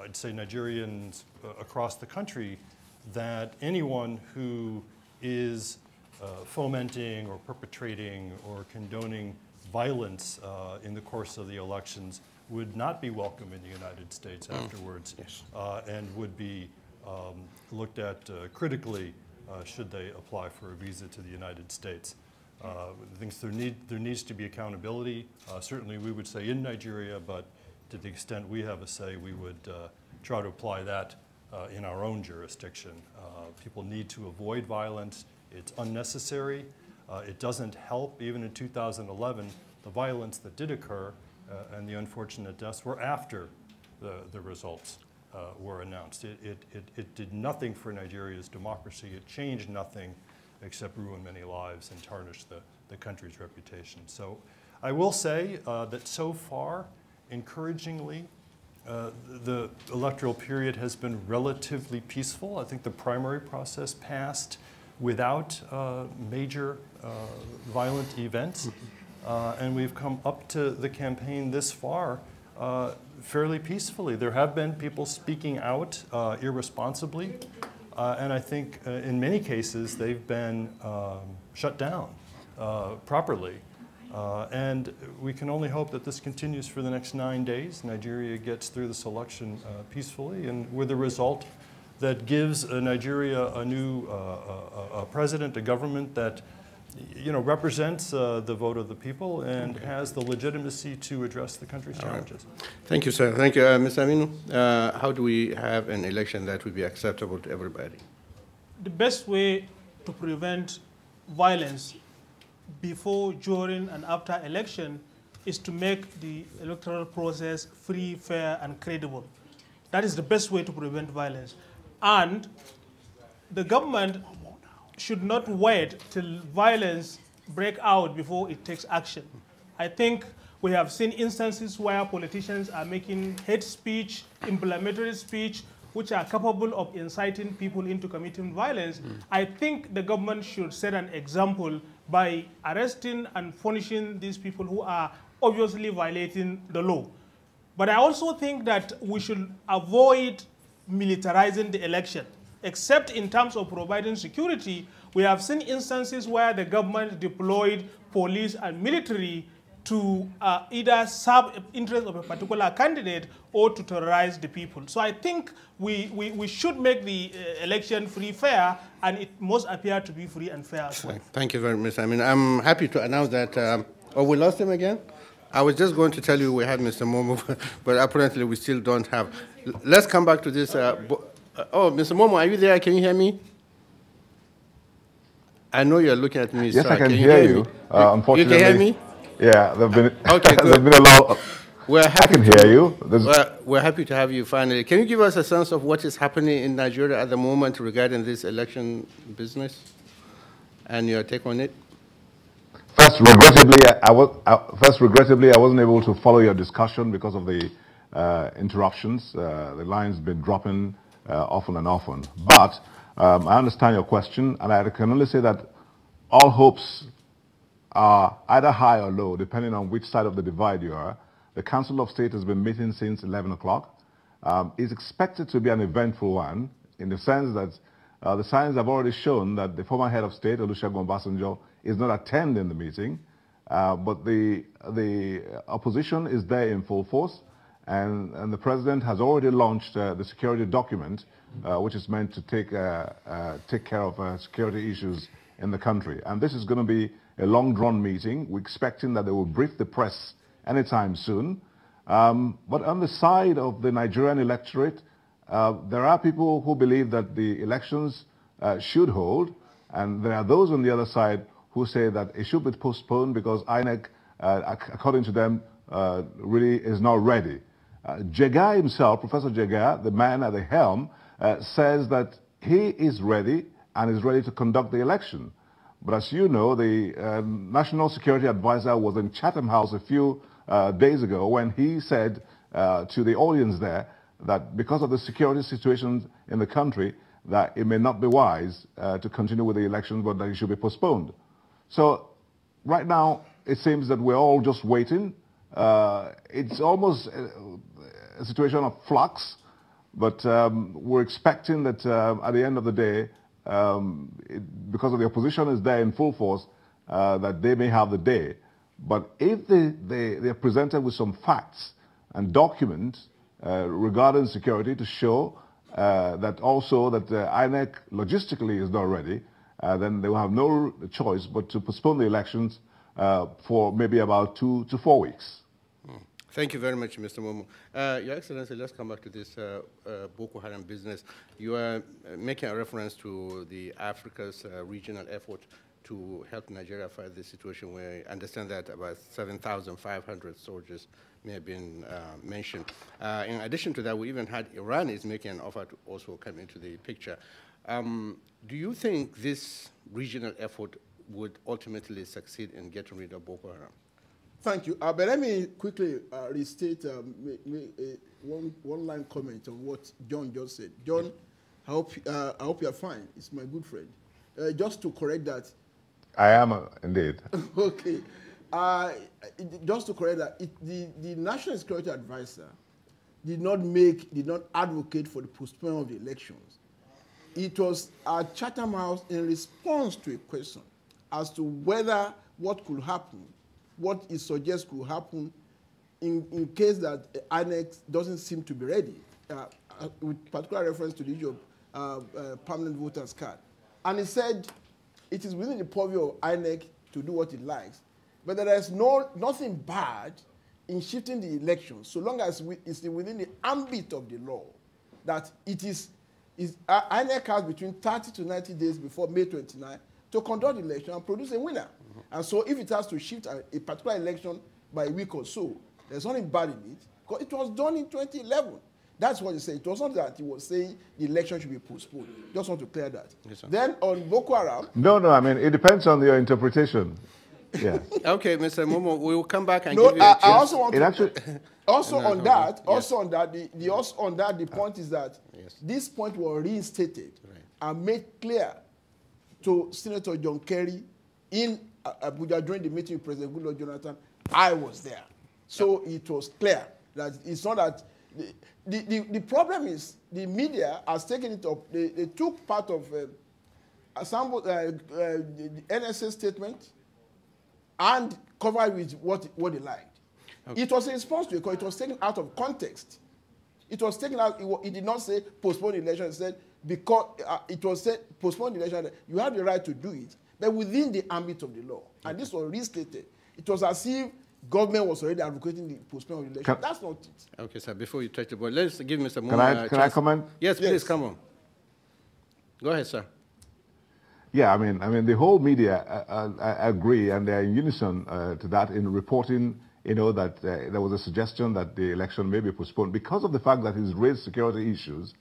I'd say, Nigerians across the country that anyone who is fomenting or perpetrating or condoning violence in the course of the elections would not be welcome in the United States afterwards, and would be looked at critically should they apply for a visa to the United States. Thinks there needs to be accountability. Certainly we would say in Nigeria, but to the extent we have a say, we would try to apply that in our own jurisdiction. People need to avoid violence. It's unnecessary. It doesn't help. Even in 2011, the violence that did occur and the unfortunate deaths were after the results were announced. It did nothing for Nigeria's democracy. It changed nothing except ruin many lives and tarnish the country's reputation. So I will say that so far, encouragingly, the electoral period has been relatively peaceful. I think the primary process passed without major violent events. And we've come up to the campaign this far fairly peacefully. There have been people speaking out irresponsibly, and I think in many cases they've been shut down properly. And we can only hope that this continues for the next 9 days. Nigeria gets through this election peacefully and with a result that gives Nigeria a new president, a government that represents the vote of the people and has the legitimacy to address the country's challenges. Thank you, sir. Thank you. Mr. Aminu, how do we have an election that would be acceptable to everybody? The best way to prevent violence before, during, and after election is to make the electoral process free, fair, and credible. That is the best way to prevent violence. And the government should not wait till violence breaks out before it takes action. I think we have seen instances where politicians are making hate speech, inflammatory speech, which are capable of inciting people into committing violence. I think the government should set an example by arresting and punishing these people who are obviously violating the law. But I also think that we should avoid militarizing the election. Except in terms of providing security, we have seen instances where the government deployed police and military to either serve interests of a particular candidate or to terrorize the people. So I think we should make the election free, fair, and it must appear to be free and fair as well. Thank you very much. I mean, I'm happy to announce that, we lost him again? I was just going to tell you we had Mr. Momo, but apparently we still don't have. Let's come back to this. Mr. Momo, are you there? Can you hear me? I know you're looking at me. Yes, sir. I can hear you. Unfortunately, you can hear me? Yeah, there've been. Okay, good. There's been a lot. I can hear you. We're happy to have you finally. Can you give us a sense of what is happening in Nigeria at the moment regarding this election business and your take on it? First, regrettably, I wasn't able to follow your discussion because of the interruptions. The line's been dropping often and often. But I understand your question, and I can only say that all hopes are either high or low, depending on which side of the divide you are. The Council of State has been meeting since 11 o'clock. It's expected to be an eventful one, in the sense that the signs have already shown that the former head of state, Olusegun Obasanjo, is not attending the meeting, but the opposition is there in full force, and the president has already launched the security document, which is meant to take care of security issues in the country. And this is going to be a long-drawn meeting. We're expecting that they will brief the press anytime soon. But on the side of the Nigerian electorate, there are people who believe that the elections should hold, and there are those on the other side who say that it should be postponed because INEC, according to them, really is not ready. Jega himself, Professor Jega, the man at the helm, says that he is ready and is ready to conduct the election. But as you know, the National Security Advisor was in Chatham House a few days ago when he said to the audience there that because of the security situation in the country, that it may not be wise to continue with the election, but that it should be postponed. So right now, it seems that we're all just waiting. It's almost a situation of flux, but we're expecting that at the end of the day, because of the opposition is there in full force, that they may have the day. But if they're presented with some facts and documents regarding security to show that also that INEC logistically is not ready, then they will have no choice but to postpone the elections for maybe about 2 to 4 weeks. Thank you very much, Mr. Momo. Your Excellency, let's come back to this Boko Haram business. You are making a reference to the Africa's regional effort to help Nigeria fight this situation, where I understand that about 7,500 soldiers may have been mentioned. In addition to that, we even had Iran is making an offer to also come into the picture. Do you think this regional effort would ultimately succeed in getting rid of Boko Haram? Thank you. But let me quickly restate one-line comment on what John just said. John, I hope you're fine. It's my good friend. Just to correct that. I am indeed. Okay. Just to correct that, the National Security Advisor did not advocate for the postponement of the elections. It was at Chatham House in response to a question as to whether what could happen, what it suggests could happen in case that INEC doesn't seem to be ready, with particular reference to the issue of permanent voters card. And he said it is within the purview of INEC to do what it likes, but there is nothing bad in shifting the election, so long as it's within the ambit of the law, that INEC has between 30 to 90 days before May 29 to conduct the election and produce a winner. And so if it has to shift a particular election by a week or so, there's nothing bad in it, because it was done in 2011. That's what he said. It was not that he was saying the election should be postponed. Just want to clear that. Yes, then on Boko Haram. No, I mean, it depends on your interpretation. Yeah. Okay, Mr. Momo, we will come back and give you a chance. I also want to... Also on that, the point is that this point was reinstated and made clear to Senator John Kerry in Abuja during the meeting with President Goodluck Jonathan. I was there. So it was clear that it's not that... The problem is the media has taken it up. They took part of the NSA statement and covered with what they liked. Okay. It was a response to it because it was taken out of context. It was taken out. It did not say postpone the election. It said because it was said postpone the election. You have the right to do it, but within the ambit of the law. Okay. And this was restated. It was as if government was already advocating the postponement of the election. That's not it. Okay, sir. Before you touch the board, let's give Mr. Momo Can I comment? Yes, please, come on. Go ahead, sir. Yeah, I mean, the whole media, I agree, and they're in unison to that in reporting, that there was a suggestion that the election may be postponed because of the fact that it's raised security issues.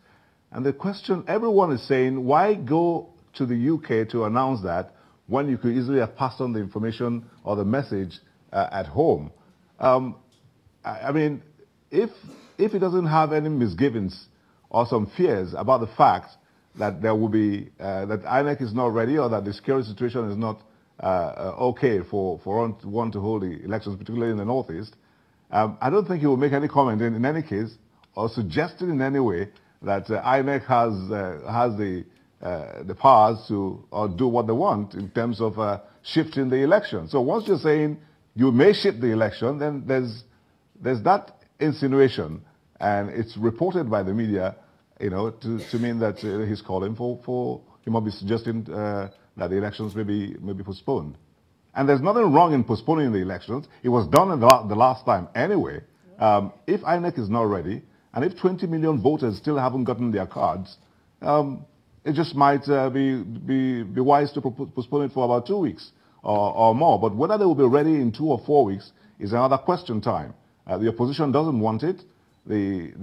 And the question, everyone is saying, why go to the UK to announce that when you could easily have passed on the information or the message at home? I mean, if it doesn't have any misgivings or some fears about the fact that there will be, that INEC is not ready or that the security situation is not okay for one to hold the elections, particularly in the Northeast, I don't think he will make any comment in any case or suggested in any way that INEC has the powers to do what they want in terms of shifting the election. So once you're saying you may shift the election, then there's that insinuation, and it's reported by the media, to mean that he's calling for he might be suggesting that the elections may be postponed. And there's nothing wrong in postponing the elections. It was done the last time anyway. If INEC is not ready, and if 20 million voters still haven't gotten their cards, it just might be wise to postpone it for about 2 weeks or more. But whether they will be ready in 2 or 4 weeks is another question time. The opposition doesn't want it. The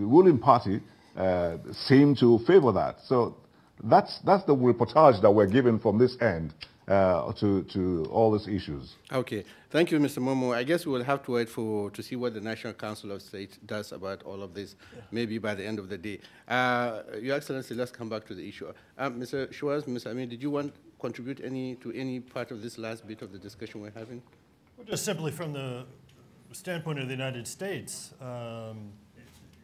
ruling party seem to favor that. So that's the reportage that we're given from this end to all these issues. Okay. Thank you, Mr. Momo. I guess we will have to wait to see what the National Council of State does about all of this, maybe by the end of the day. Your Excellency, let's come back to the issue. Mr. Schwartz, Mr. Amin, did you want to contribute to any part of this last bit of the discussion we're having? Well, just simply from the standpoint of the United States,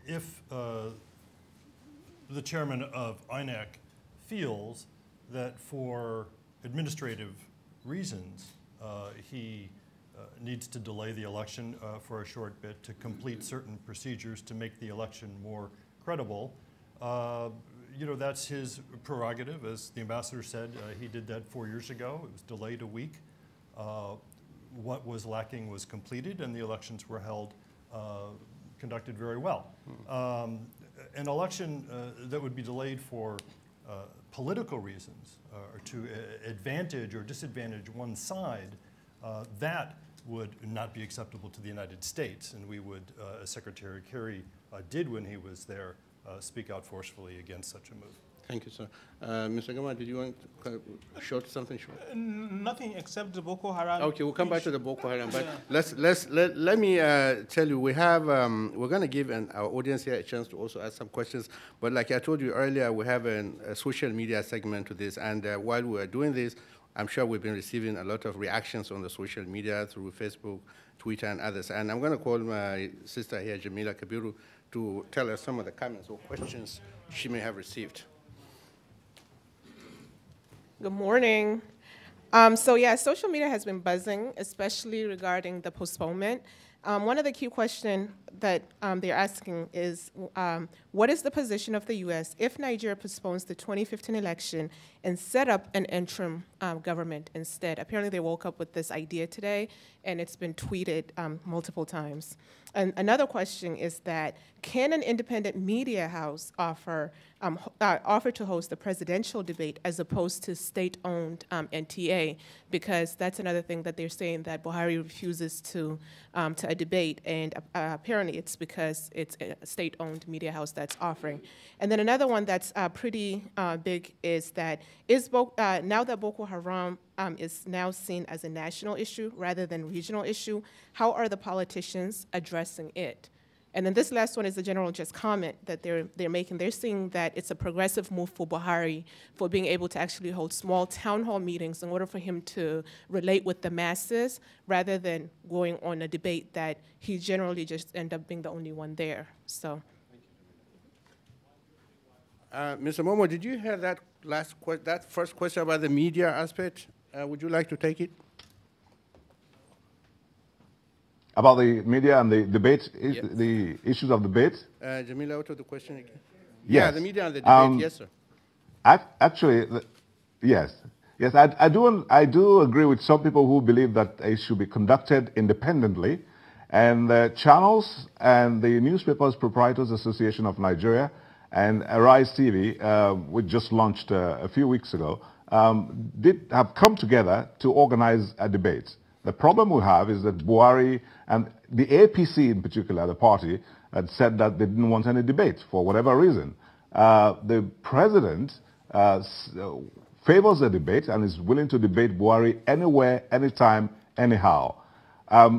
if the chairman of INEC feels that for administrative reasons he needs to delay the election for a short bit to complete certain procedures to make the election more credible, that's his prerogative. As the ambassador said, he did that 4 years ago. It was delayed a week. What was lacking was completed, and the elections were held conducted very well. An election that would be delayed for political reasons or to advantage or disadvantage one side, that would not be acceptable to the United States. And we would, as Secretary Kerry did when he was there, speak out forcefully against such a move. Thank you, sir. Mr. Gama, did you want to something short? Nothing except the Boko Haram. Okay, we'll come back to the Boko Haram. But let me tell you, we have we're going to give our audience here a chance to also ask some questions. But like I told you earlier, we have a social media segment to this, and while we're doing this, I'm sure we've been receiving a lot of reactions on the social media through Facebook, Twitter, and others. And I'm going to call my sister here, Jamila Kabiru, to tell us some of the comments or questions she may have received. Good morning. So yeah, social media has been buzzing, especially regarding the postponement. One of the key questions that they're asking is, what is the position of the U.S. if Nigeria postpones the 2015 election and set up an interim government instead? Apparently they woke up with this idea today, and it's been tweeted multiple times. And another question is that, can an independent media house offer to host the presidential debate as opposed to state-owned NTA? Because that's another thing that they're saying, that Buhari refuses to a debate, and apparently it's because it's a state-owned media house that's offering. And then another one that's pretty big is that, now that Boko Haram is now seen as a national issue rather than regional issue, how are the politicians addressing it? And then this last one is a general just comment that they're making. They're seeing that it's a progressive move for Buhari for being able to actually hold small town hall meetings in order for him to relate with the masses rather than going on a debate that he generally just end up being the only one there. So. Mr. Momo, did you hear that that first question about the media aspect? Would you like to take it? About the media and the debate, Yes. the issues of debate? Jamila, what was the question again? Yes. Yeah, the media and the debate, yes, sir. Actually, yes. Yes, I do agree with some people who believe that it should be conducted independently. And the channels and the Newspapers Proprietors Association of Nigeria and Arise TV, which just launched a few weeks ago, have come together to organize a debate. The problem we have is that Buhari and the APC in particular, the party, had said that they didn't want any debate for whatever reason. The president favors the debate and is willing to debate Buhari anywhere, anytime, anyhow.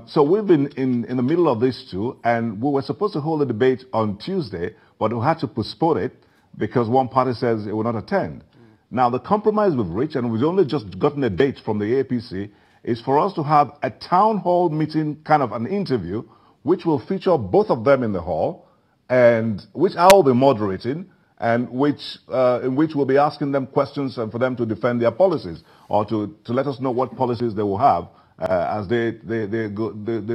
So we've been in the middle of these two, and we were supposed to hold a debate on Tuesday, but we had to postpone it because one party says it will not attend. Now, the compromise we've reached, and we've only just gotten a date from the APC, is for us to have a town hall meeting, kind of an interview, which will feature both of them in the hall, and which I will be moderating, and in which we'll be asking them questions and for them to defend their policies, or to let us know what policies they will have as they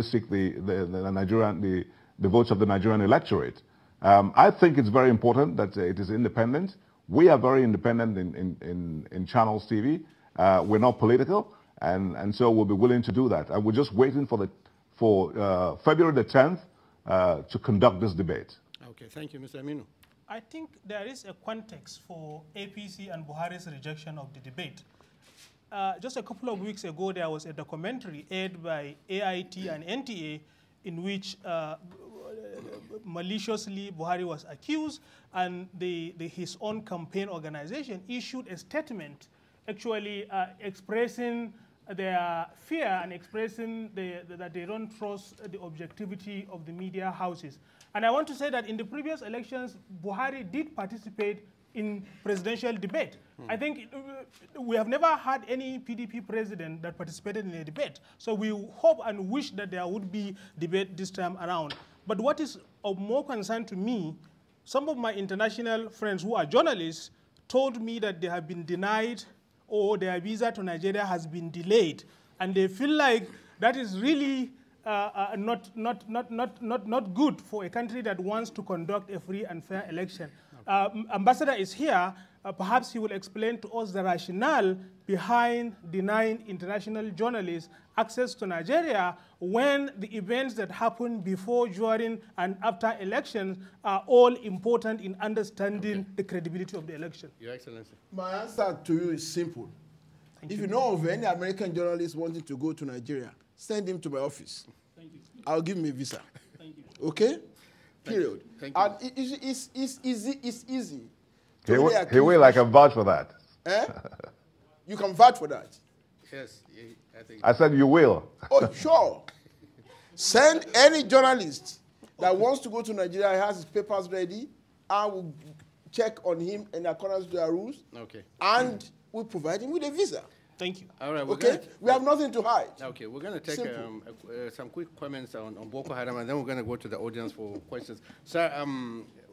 seek the votes of the Nigerian electorate. I think it's very important that it is independent. We are very independent in Channels TV. We're not political. And so we'll be willing to do that. And we're just waiting for February the 10th to conduct this debate. Okay, thank you, Mr. Aminu. I think there is a context for APC and Buhari's rejection of the debate. Just a couple of weeks ago, there was a documentary aired by AIT and NTA in which maliciously Buhari was accused, and his own campaign organization issued a statement actually expressing their fear and expressing that they don't trust the objectivity of the media houses. And I want to say that in the previous elections, Buhari did participate in presidential debate. I think we have never had any PDP president that participated in a debate. So we hope and wish that there would be debate this time around. But what is of more concern to me, some of my international friends who are journalists told me that they have been denied or their visa to Nigeria has been delayed, and they feel like that is really not good for a country that wants to conduct a free and fair election. Ambassador is here. perhaps he will explain to us the rationale behind denying international journalists access to Nigeria when the events that happen before, during, and after elections are all important in understanding the credibility of the election. Your Excellency. My answer to you is simple. If you know of any American journalist wanting to go to Nigeria, send him to my office. Thank you. I'll give him a visa. Thank you. Okay? Period. Thank you. And it's easy. It's easy. He will, I can vouch for that. Eh? You can vouch for that. Yes, I think. I said you will. Oh, sure. Send any journalist that wants to go to Nigeria, has his papers ready, and we'll check on him in accordance with our rules. Okay. And we'll provide him with a visa. Thank you. All right. Okay? We have nothing to hide. Okay, we're going to take some quick comments on Boko Haram, and then we're going to go to the audience for questions. Sir,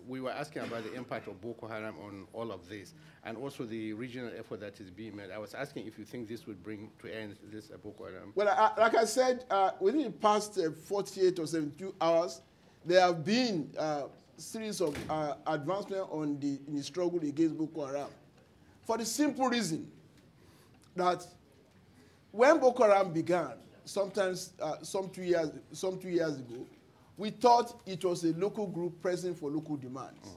we were asking about the impact of Boko Haram on all of this, and also the regional effort that is being made. I was asking if you think this would bring to end this Boko Haram. Well, like I said, within the past 48 or 72 hours, there have been a series of advancements in the struggle against Boko Haram. For the simple reason that when Boko Haram began, sometimes some two years ago, we thought it was a local group pressing for local demands.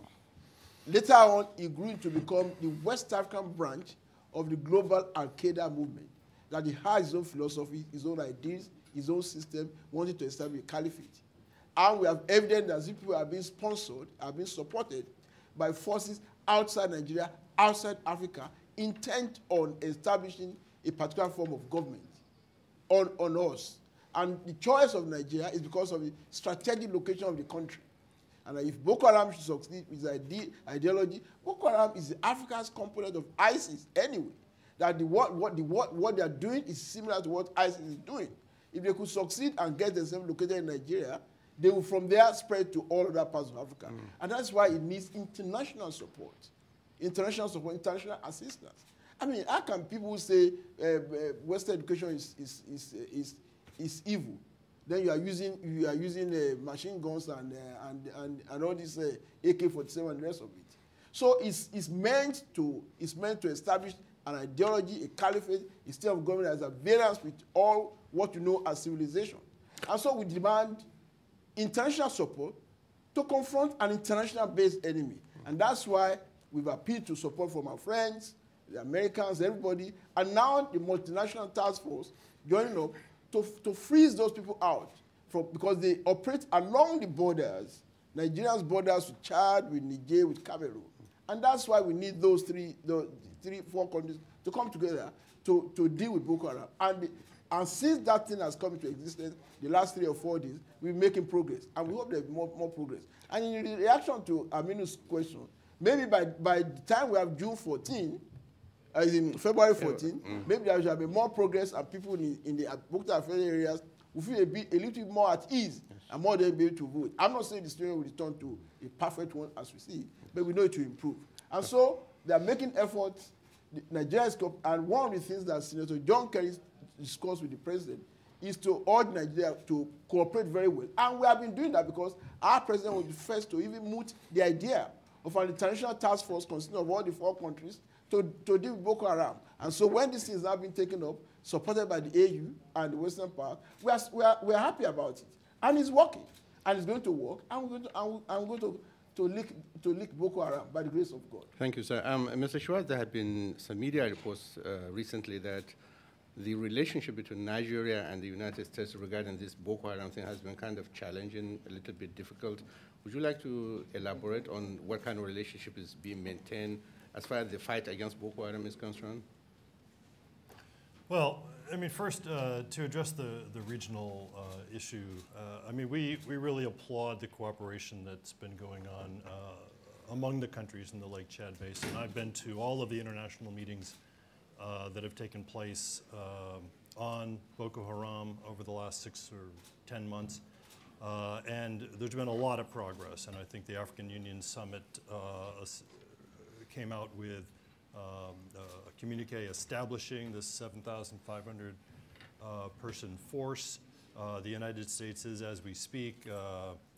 Later on, it grew to become the West African branch of the global Al-Qaeda movement, that it has its own philosophy, its own ideas, its own system, wanting to establish a caliphate. And we have evidence that these people are being sponsored, are being supported by forces outside Nigeria, outside Africa, intent on establishing a particular form of government on us. And the choice of Nigeria is because of the strategic location of the country. And if Boko Haram should succeed with its ideology, Boko Haram is Africa's component of ISIS anyway. That what they are doing is similar to what ISIS is doing. If they could succeed and get themselves located in Nigeria, they will from there spread to all other parts of Africa. And that's why it needs international support, international assistance. I mean, how can people say Western education is evil? Then you are using machine guns and all this AK-47 and the rest of it. So it's meant to establish an ideology, a caliphate, a state of government that has a variance with all what you know as civilization. And so we demand international support to confront an international-based enemy. And that's why we've appealed to support from our friends, the Americans, everybody, and now the multinational task force joining up to freeze those people out because they operate along the borders, Nigeria's borders with Chad, with Niger, with Cameroon. And that's why we need those four countries to come together to deal with Boko Haram. And since that thing has come into existence, the last 3 or 4 days, we're making progress. And we hope there's more progress. And in reaction to Aminu's question, maybe by the time we have June 14, as in February 14, maybe there shall be more progress and people in the Boko Haram areas will feel a little bit more at ease and more than be able to vote. I'm not saying the situation will return to a perfect one as we see, but we know it will improve. And so they are making efforts. Nigeria is, and one of the things that Senator John Kerry discussed with the president is to urge Nigeria to cooperate very well. And we have been doing that because our president was the first to even moot the idea of an international task force consisting of all the 4 countries to deal with Boko Haram. And so when this is now being taken up, supported by the AU and the Western part, we are happy about it. And it's working. And it's going to work. And I'm going to lick Boko Haram by the grace of God. Thank you, sir. Mr. Schwartz, there had been some media reports recently that the relationship between Nigeria and the United States regarding this Boko Haram thing has been kind of challenging, a little bit difficult. Would you like to elaborate on what kind of relationship is being maintained as far as the fight against Boko Haram is concerned? Well, I mean, first, to address the regional issue, I mean, we really applaud the cooperation that's been going on among the countries in the Lake Chad Basin. I've been to all of the international meetings that have taken place on Boko Haram over the last 6 or 10 months. And there's been a lot of progress. And I think the African Union Summit came out with a communique establishing this 7,500 person force. The United States is, as we speak,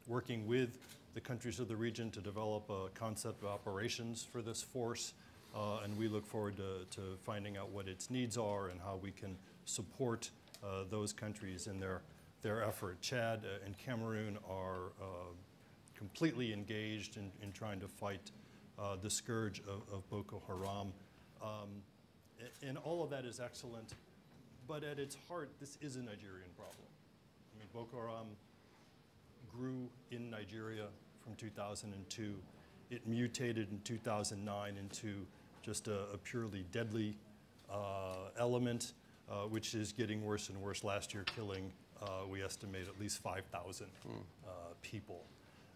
working with the countries of the region to develop a concept of operations for this force. and we look forward to finding out what its needs are and how we can support those countries in their effort. Chad and Cameroon are completely engaged in trying to fight the scourge of Boko Haram. And all of that is excellent, but at its heart, this is a Nigerian problem. I mean, Boko Haram grew in Nigeria from 2002. It mutated in 2009 into just a purely deadly element, which is getting worse and worse. Last year, killing, we estimate, at least 5,000 people.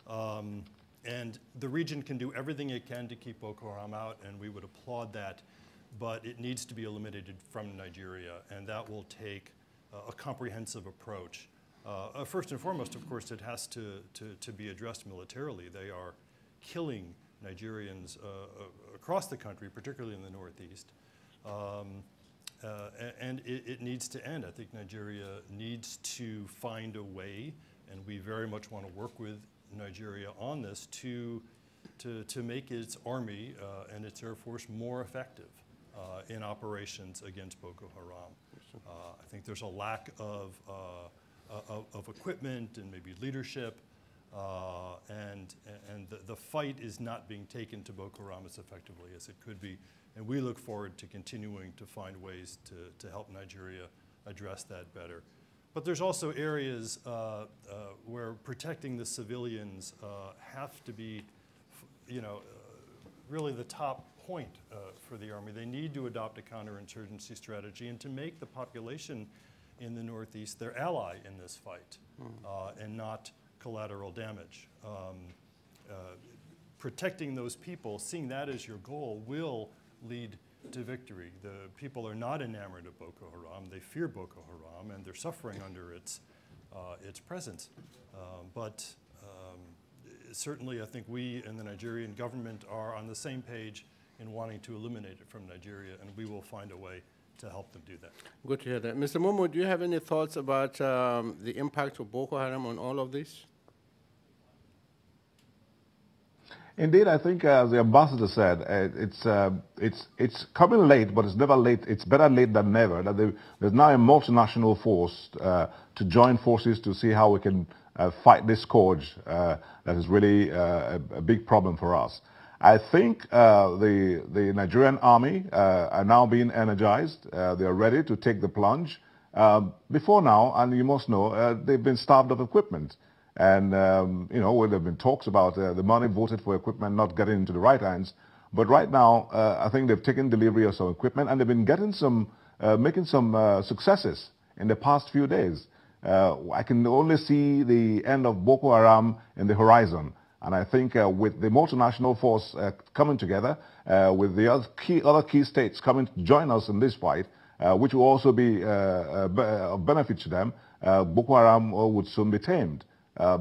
And the region can do everything it can to keep Boko Haram out, and we would applaud that, but it needs to be eliminated from Nigeria, and that will take a comprehensive approach. First and foremost, of course, it has to be addressed militarily. They are killing Nigerians across the country, particularly in the Northeast. And it needs to end. I think Nigeria needs to find a way, and we very much want to work with Nigeria on this to make its army and its Air Force more effective in operations against Boko Haram. I think there's a lack of equipment and maybe leadership, and the fight is not being taken to Boko Haram as effectively as it could be. And we look forward to continuing to find ways to help Nigeria address that better. But there's also areas where protecting the civilians have to be, really the top point for the Army. They need to adopt a counterinsurgency strategy and to make the population in the Northeast their ally in this fight and not collateral damage. Protecting those people, seeing that as your goal, will lead to victory. The people are not enamored of Boko Haram. They fear Boko Haram, and they're suffering under its presence. But certainly, I think we and the Nigerian government are on the same page in wanting to eliminate it from Nigeria, and we will find a way to help them do that. Good to hear that. Mr. Momo, do you have any thoughts about the impact of Boko Haram on all of this? Indeed, I think, as the ambassador said, it's coming late, but it's never late. It's better late than never. That there's now a multinational force to join forces to see how we can fight this scourge that is really a big problem for us. I think the Nigerian army are now being energized. They are ready to take the plunge. Before now, and you must know, they've been starved of equipment. And, where there have been talks about the money voted for equipment not getting into the right hands. But right now, I think they've taken delivery of some equipment, and they've been getting making some successes in the past few days. I can only see the end of Boko Haram in the horizon. And I think with the multinational force coming together, with the other key states coming to join us in this fight, which will also be of benefit to them, Boko Haram would soon be tamed.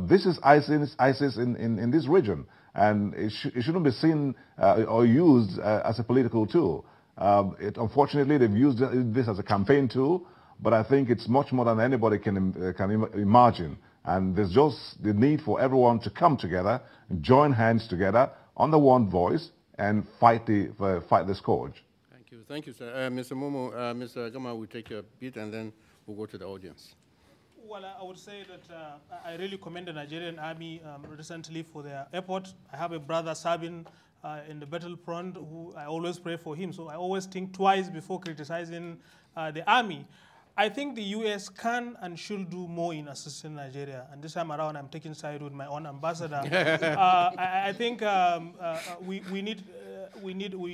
This is ISIS in this region, and it shouldn't be seen or used as a political tool. Unfortunately, they've used this as a campaign tool, but I think it's much more than anybody can imagine. And there's just the need for everyone to come together, join hands together under one voice, and fight the scourge. Thank you, sir. Mr. Momo, Mr. Gama will take a bit, and then we'll go to the audience. Well, I would say that I really commend the Nigerian army recently for their effort. I have a brother, Zaben, in the battlefront, who I always pray for him. So I always think twice before criticizing the army. I think the U.S. can and should do more in assisting Nigeria. And this time around, I'm taking side with my own ambassador. I think we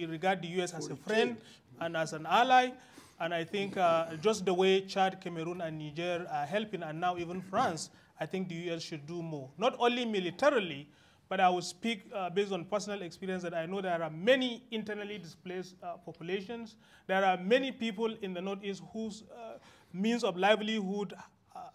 regard the U.S. as a friend and as an ally. And I think just the way Chad, Cameroon, and Niger are helping, and now even France, I think the U.S. should do more. Not only militarily, but I will speak based on personal experience that I know there are many internally displaced populations. There are many people in the Northeast whose means of livelihood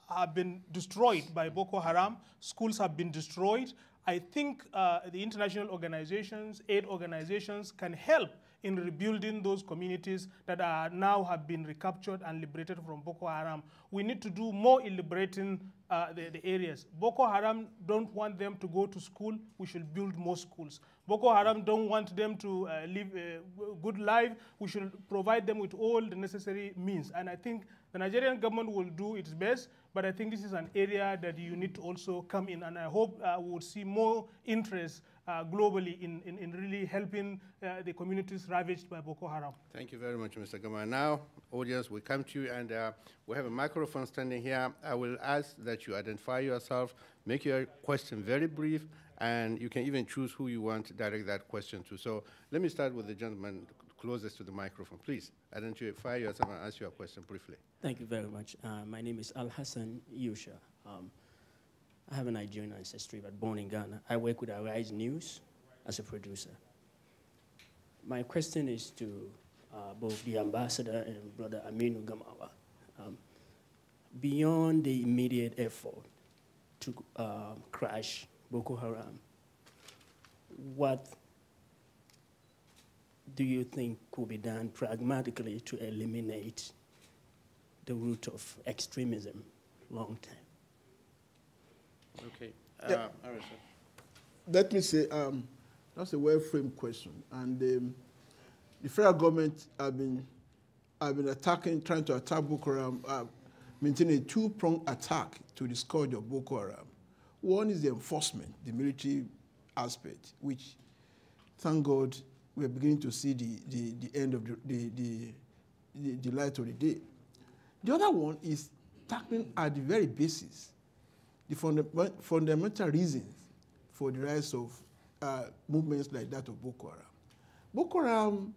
have been destroyed by Boko Haram. Schools have been destroyed. I think the international organizations, aid organizations can help in rebuilding those communities that are now have been recaptured and liberated from Boko Haram. We need to do more in liberating the areas. Boko Haram don't want them to go to school. We should build more schools. Boko Haram don't want them to live a good life. We should provide them with all the necessary means. And I think the Nigerian government will do its best, but I think this is an area that you need to also come in. And I hope we will see more interest globally in really helping the communities ravaged by Boko Haram. Thank you very much, Mr. Gama. Now, audience, we come to you, and we have a microphone standing here. I will ask that you identify yourself, make your question very brief, and you can even choose who you want to direct that question to. So let me start with the gentleman closest to the microphone. Please identify yourself and ask your question briefly. Thank you very much. My name is Al Hassan Yusha. I have a Nigerian ancestry, but born in Ghana. I work with Arise News as a producer. My question is to both the ambassador and Brother Aminu Gamawa. Beyond the immediate effort to crash Boko Haram, what do you think could be done pragmatically to eliminate the root of extremism long term? Okay. Let me say, that's a well-framed question. And the federal government have been attacking, trying to attack Boko Haram, maintaining a two-pronged attack to the scourge of Boko Haram. One is the enforcement, the military aspect, which, thank God, we are beginning to see the end of the light of the day. The other one is tackling at the very basis the fundamental reasons for the rise of movements like that of Boko Haram. Boko Haram,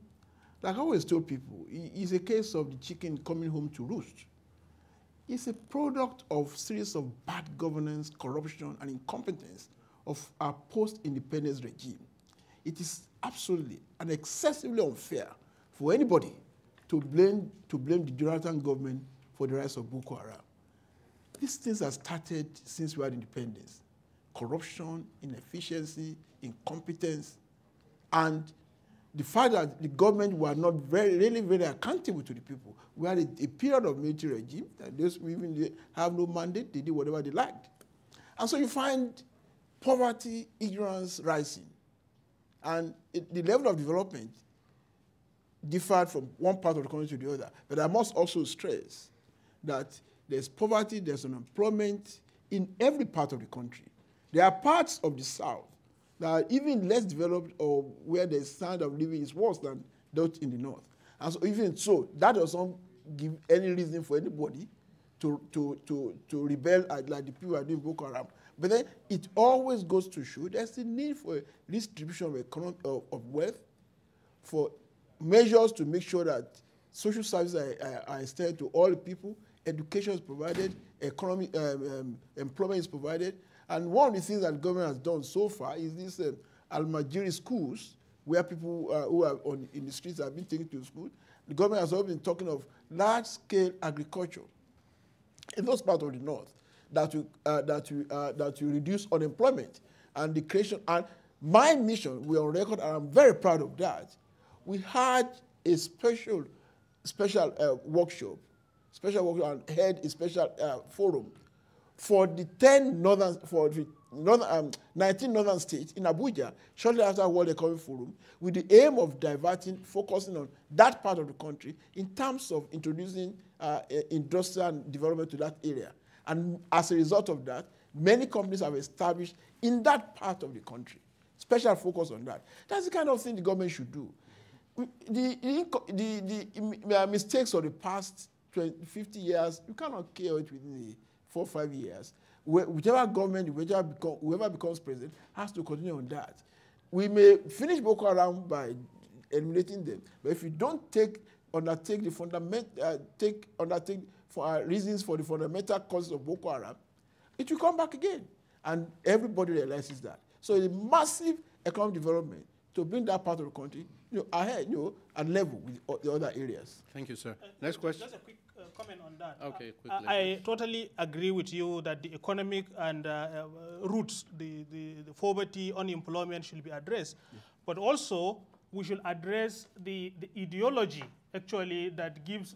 like I always tell people, is a case of the chicken coming home to roost. It's a product of series of bad governance, corruption, and incompetence of our post-independence regime. It is absolutely and excessively unfair for anybody to blame the Jonathan government for the rise of Boko Haram. These things have started since we had independence. Corruption, inefficiency, incompetence, and the fact that the government were not really very accountable to the people. We had a period of military regime that those even have no mandate, they did whatever they liked. And so you find poverty, ignorance rising. And the level of development differed from one part of the country to the other. But I must also stress that there's poverty, there's unemployment in every part of the country. There are parts of the South that are even less developed or where the standard of living is worse than those in the North. And so even so, that doesn't give any reason for anybody to rebel like the people are doing Boko Haram. But then it always goes to show there's a need for a redistribution of wealth, for measures to make sure that social services are extended to all the people, education is provided, employment is provided. And one of the things that the government has done so far is these Al-Majiri schools, where people who are in the streets have been taken to school. The government has also been talking of large-scale agriculture in those parts of the North that will reduce unemployment and the creation. And my mission, we're on record, and I'm very proud of that. We had a special workshop, and had a special forum for the 19 northern states in Abuja, shortly after World Economic Forum, with the aim of focusing on that part of the country in terms of introducing industrial development to that area. And as a result of that, many companies have established in that part of the country. Special focus on that. That's the kind of thing the government should do. The mistakes of the past 50 years, you cannot cure it within the 4 or 5 years. Whichever government, whoever becomes president, has to continue on that. We may finish Boko Haram by eliminating them, but if you don't undertake reasons for the fundamental causes of Boko Haram, it will come back again, and everybody realizes that. So a massive economic development to bring that part of the country, ahead, and level with the other areas. Thank you, sir. Next question. Just a quick comment on that. Okay, quickly. I totally agree with you that the economic and roots, the poverty, unemployment should be addressed. Yeah. But also, we should address the ideology, actually, that gives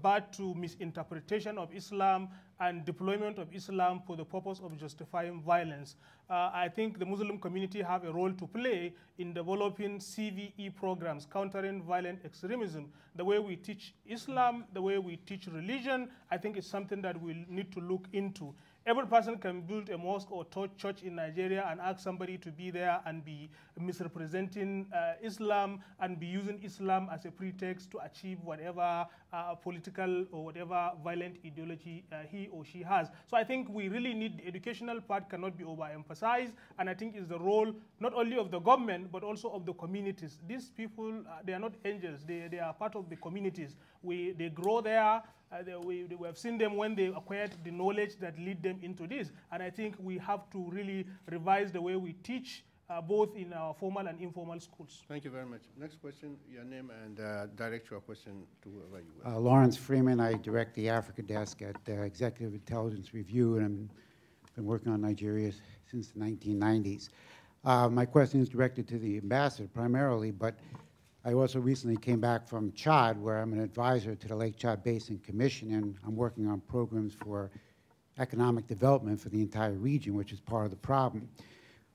birth to misinterpretation of Islam and deployment of Islam for the purpose of justifying violence. I think the Muslim community have a role to play in developing CVE programs, countering violent extremism. The way we teach Islam, the way we teach religion, I think is something that we need to look into. Every person can build a mosque or church in Nigeria and ask somebody to be there and be misrepresenting Islam and be using Islam as a pretext to achieve whatever political or whatever violent ideology he or she has. So I think we really need the educational part cannot be overemphasized, and I think it's the role not only of the government but also of the communities. These people, they are not angels, they are part of the communities. They grow there. We have seen them when they acquired the knowledge that lead them into this. And I think we have to really revise the way we teach, both in our formal and informal schools. Thank you very much. Next question, your name and direct your question to whoever you will. Lawrence Freeman. I direct the Africa Desk at Executive Intelligence Review, and I've been working on Nigeria since the 1990s. My question is directed to the ambassador primarily, but I also recently came back from Chad, where I'm an advisor to the Lake Chad Basin Commission, and I'm working on programs for economic development for the entire region, which is part of the problem.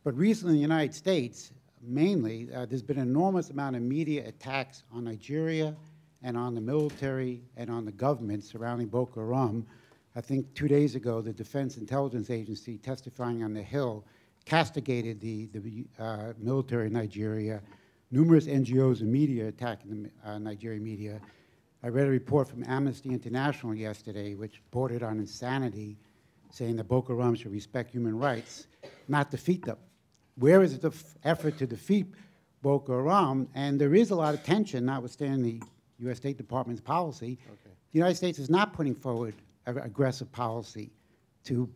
But recently in the United States, mainly, there's been an enormous amount of media attacks on Nigeria and on the military and on the government surrounding Boko Haram. I think 2 days ago, the Defense Intelligence Agency testifying on the Hill castigated the military in Nigeria. Numerous NGOs and media attacking the Nigerian media. I read a report from Amnesty International yesterday which bordered on insanity, saying that Boko Haram should respect human rights, not defeat them. Where is the effort to defeat Boko Haram? And there is a lot of tension, notwithstanding the U.S. State Department's policy. Okay. The United States is not putting forward an aggressive policy to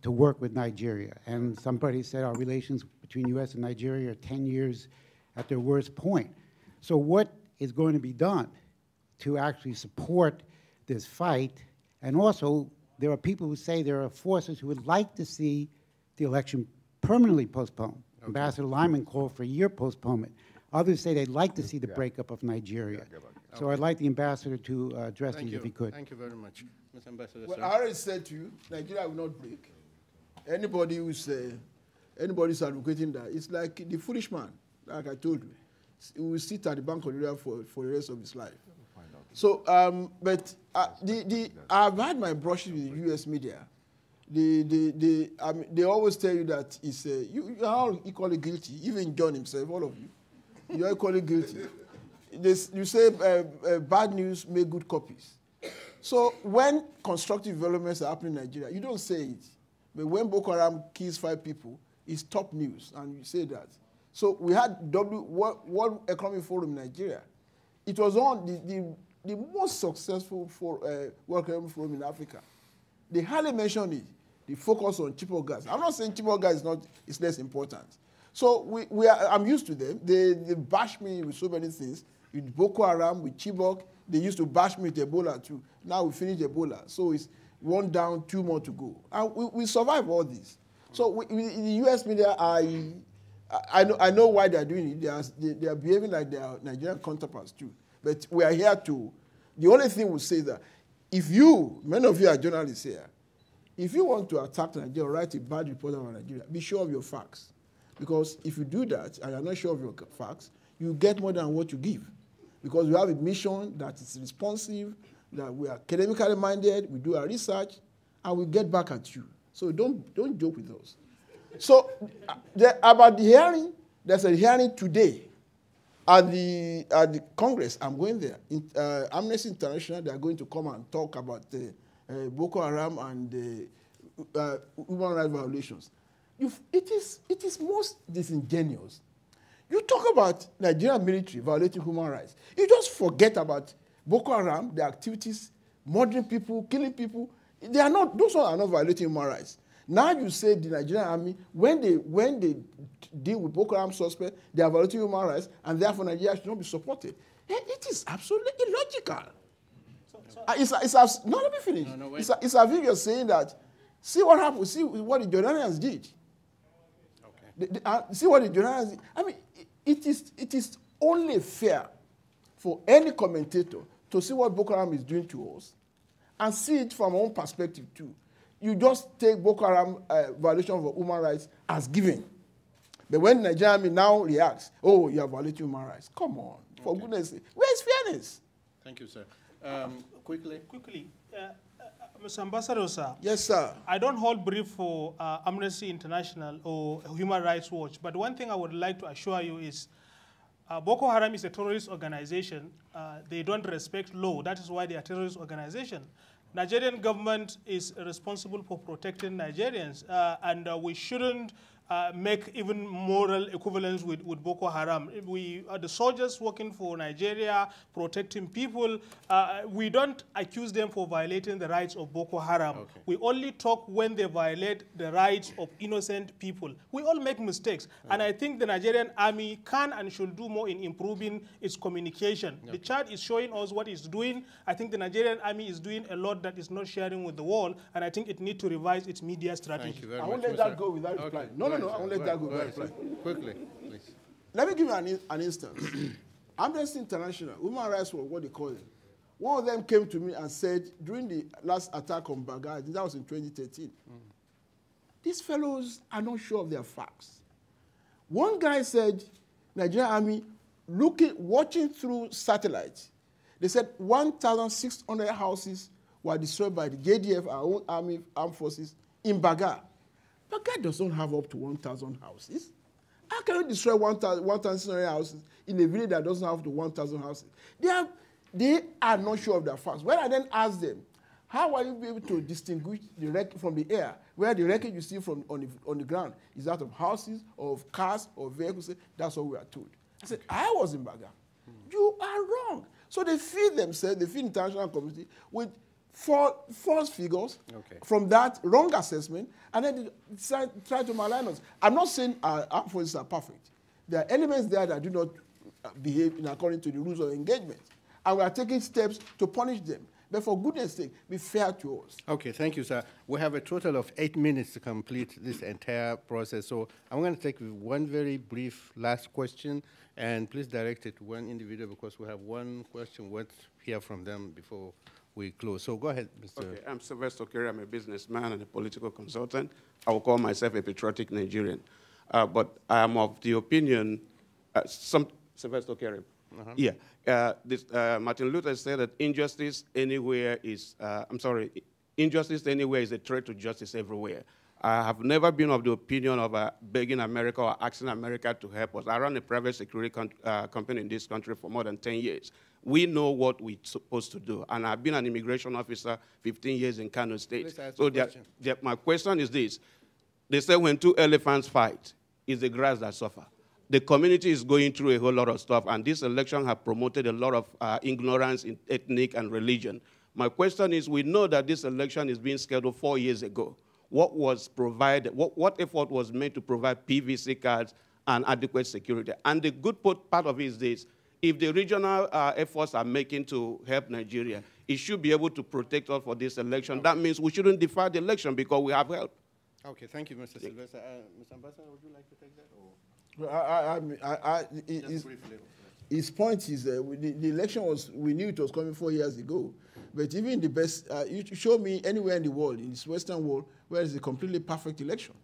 work with Nigeria. And somebody said our relations between U.S. and Nigeria are 10 years at their worst point. So what is going to be done to actually support this fight? And also, there are people who say there are forces who would like to see the election permanently postponed. Okay. Ambassador Lyman called for a year postponement. Others say they'd like to see the breakup of Nigeria. So I'd like the ambassador to address these if he could. Thank you very much. Mr. Ambassador, well, sir. I already said to you, Nigeria will not break. Anybody who's advocating that, it's like the foolish man, like I told you. He will sit at the Bank of Nigeria for the rest of his life. So, I've had my brushes with the U.S. media. They always tell you that it's you are all equally guilty. Even John himself, all of you, you are equally guilty. You say bad news make good copies. So when constructive developments are happening in Nigeria, you don't say it. But when Boko Haram kills 5 people, it's top news, and you say that. So we had World Economic Forum in Nigeria. It was on the most successful World Economic Forum in Africa. They hardly mentioned it. They focus on Chibok gas. I'm not saying Chibok gas is less important. So I'm used to them. They bash me with so many things. With Boko Haram, with Chibok. They used to bash me with Ebola too. Now we finished Ebola. So it's 1 down, 2 more to go. And we survive all this. So in the U.S. media, I know why they are doing it. They are behaving like they are Nigerian counterparts too. But we are here to, the only thing we say that if many of you are journalists here, if you want to attack Nigeria or write a bad report on Nigeria, be sure of your facts. Because if you do that and you're not sure of your facts, you get more than what you give. Because we have a mission that is responsive, that we are academically minded, we do our research, and we get back at you. So don't joke with us. So about the hearing, there's a hearing today at the Congress. I'm going there. Amnesty International, they are going to come and talk about Boko Haram and human rights violations. It is most disingenuous. You talk about Nigerian military violating human rights. You just forget about Boko Haram, the activities, murdering people, killing people. Those are not violating human rights. Now you say the Nigerian army, when they deal with Boko Haram suspects, they are violating human rights, and therefore Nigeria should not be supported. It is absolutely illogical. Let me finish. It's as if you're saying that, see what happened, see what the Jordanians did. Okay. See what the Jordanians did. I mean, it is only fair for any commentator to see what Boko Haram is doing to us and see it from our own perspective too. You just take Boko Haram violation of human rights as given. But when the Nigerian army now reacts, oh, you are violating human rights. Come on, for goodness sake. Where is fairness? Thank you, sir. Quickly. Mr. Ambassador, sir. Yes, sir. I don't hold brief for Amnesty International or Human Rights Watch, but one thing I would like to assure you is Boko Haram is a terrorist organization. They don't respect law. That is why they are a terrorist organization. Nigerian government is responsible for protecting Nigerians, and we shouldn't make even moral equivalence with Boko Haram. We are the soldiers working for Nigeria, protecting people. We don't accuse them for violating the rights of Boko Haram. Okay. We only talk when they violate the rights of innocent people. We all make mistakes, and I think the Nigerian army can and should do more in improving its communication. Okay. The Chad is showing us what it's doing. I think the Nigerian army is doing a lot that is not sharing with the world, and I think it needs to revise its media strategy. Thank you very much. I won't let that go without replying. No, I won't let that go without replying. Quickly, please. Let me give you an instance. Amnesty International, Human Rights Watch, what they call it. One of them came to me and said, during the last attack on Baga, that was in 2013, these fellows are not sure of their facts. One guy said, Nigerian army, watching through satellites, they said 1,600 houses were destroyed by the JDF, our own armed forces, in Baga. Baga does not have up to 1,000 houses. How can you destroy 1,600 houses in a village that doesn't have up to 1,000 houses? They are not sure of their facts. When I then ask them, how are you able to distinguish the wreckage from the air, where the wreckage you see on the ground is that of houses, of cars, or vehicles? That's what we are told. I said, I was in Baga. You are wrong. So they feed themselves, they feed the international community with false figures from that wrong assessment, and then they try to malign us. I'm not saying our armed forces are perfect. There are elements there that do not behave in according to the rules of engagement, and we are taking steps to punish them. But for goodness sake, be fair to us. Okay, thank you, sir. We have a total of 8 minutes to complete this entire process. So I'm going to take one very brief last question, and please direct it to one individual because we have one question. Let's hear from them before we close. So go ahead, Mr. Okay, I'm Sylvester Kerry. I'm a businessman and a political consultant. I will call myself a patriotic Nigerian. But I am of the opinion, Sylvester Kerry. Martin Luther said that injustice anywhere is, injustice anywhere is a threat to justice everywhere. I have never been of the opinion of begging America or asking America to help us. I run a private security company in this country for more than 10 years. We know what we're supposed to do. And I've been an immigration officer 15 years in Kano State. So my question is this. They say when two elephants fight, it's the grass that suffers. The community is going through a whole lot of stuff, and this election has promoted a lot of ignorance in ethnic and religion. My question is, we know that this election is being scheduled 4 years ago. What was provided, what effort was made to provide PVC cards and adequate security? And the good part of it is this. If the regional efforts are making to help Nigeria, it should be able to protect us for this election. That means we shouldn't defer the election because we have help. Okay, thank you, Mr. Sylvester. Mr. Ambassador, would you like to take that? Or? His point is the election was, we knew it was coming 4 years ago, but even the best, you show me anywhere in the world, in this Western world, where it's a completely perfect election.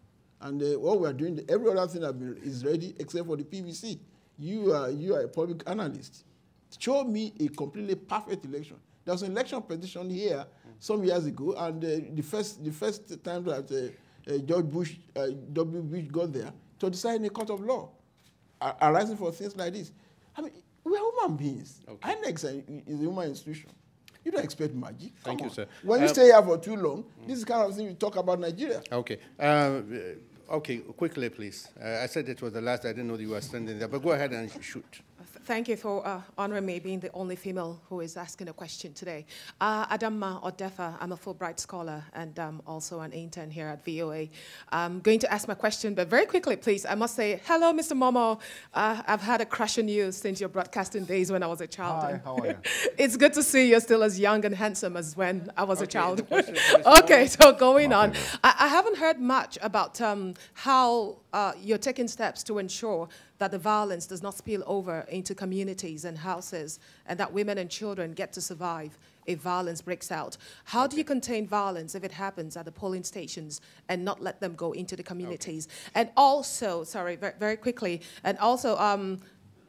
And what we are doing, every other thing is ready except for the PVC. You are a public analyst. Show me a completely perfect election. There was an election petition here some years ago, and the first time that George Bush, W. Bush got there, to decide in a court of law, arising for things like this. I mean, we are human beings. Okay. INEC is a human institution. You don't expect magic. Thank you, sir. When you stay here for too long, this is the kind of thing we talk about Nigeria. Okay. Okay, quickly, please. I said it was the last. I didn't know you were standing there, but go ahead and shoot. Thank you for honoring me being the only female who is asking a question today. Adama Odefa, I'm a Fulbright scholar and also an intern here at VOA. I'm going to ask my question, but very quickly, please. I must say, hello, Mr. Momo. I've had a crush on you since your broadcasting days when I was a child. Hi, how are you? It's good to see you're still as young and handsome as when I was a child. Okay, so going on. I haven't heard much about how you're taking steps to ensure that the violence does not spill over into communities and houses, and that women and children get to survive if violence breaks out. How do you contain violence if it happens at the polling stations and not let them go into the communities? And also, sorry, very quickly, and also,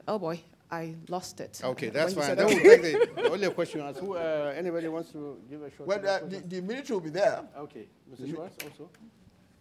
oh boy, I lost it. Okay, that's fine. Then we'll take the only question is who, anybody wants to give a short? Well, the military will be there. Okay, Mr. Schwartz also.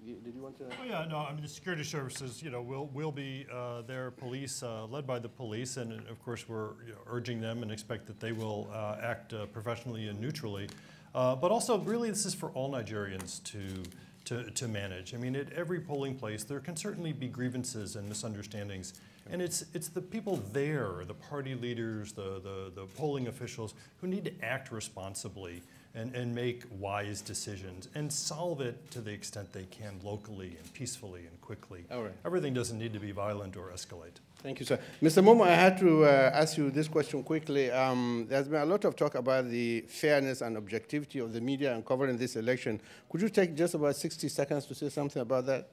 Did you want to? Oh yeah, no. I mean, the security services, will be their police, led by the police, and of course we're urging them and expect that they will act professionally and neutrally. But also, really, this is for all Nigerians to manage. I mean, at every polling place, there can certainly be grievances and misunderstandings, and it's the people there, the party leaders, the polling officials, who need to act responsibly and make wise decisions and solve it to the extent they can locally and peacefully and quickly. All right. Everything doesn't need to be violent or escalate. Thank you, sir. Mr. Momo, I had to ask you this question quickly. There's been a lot of talk about the fairness and objectivity of the media in covering this election. Could you take just about 60 seconds to say something about that?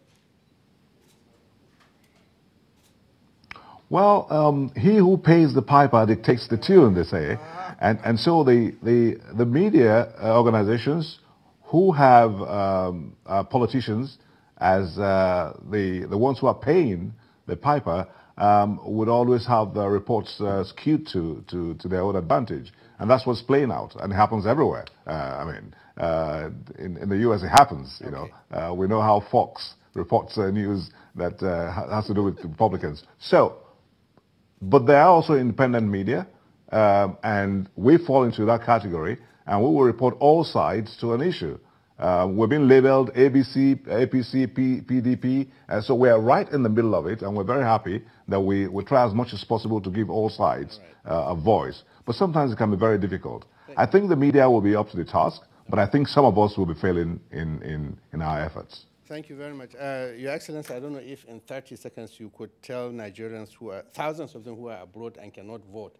Well, he who pays the piper dictates the tune, they say. And so the media organizations who have politicians as the ones who are paying the piper would always have the reports skewed to their own advantage. And that's what's playing out, and it happens everywhere. I mean, in the U.S. it happens, you know. We know how Fox reports news that has to do with Republicans. So, but there are also independent media, and we fall into that category, and we will report all sides to an issue. We've been labeled ABC, APC, PDP, and so we are right in the middle of it, and we're very happy that we try as much as possible to give all sides a voice. But sometimes it can be very difficult. I think the media will be up to the task, but I think some of us will be failing in our efforts. Thank you very much. Your Excellency, I don't know if in 30 seconds you could tell Nigerians who are, thousands of them who are abroad and cannot vote,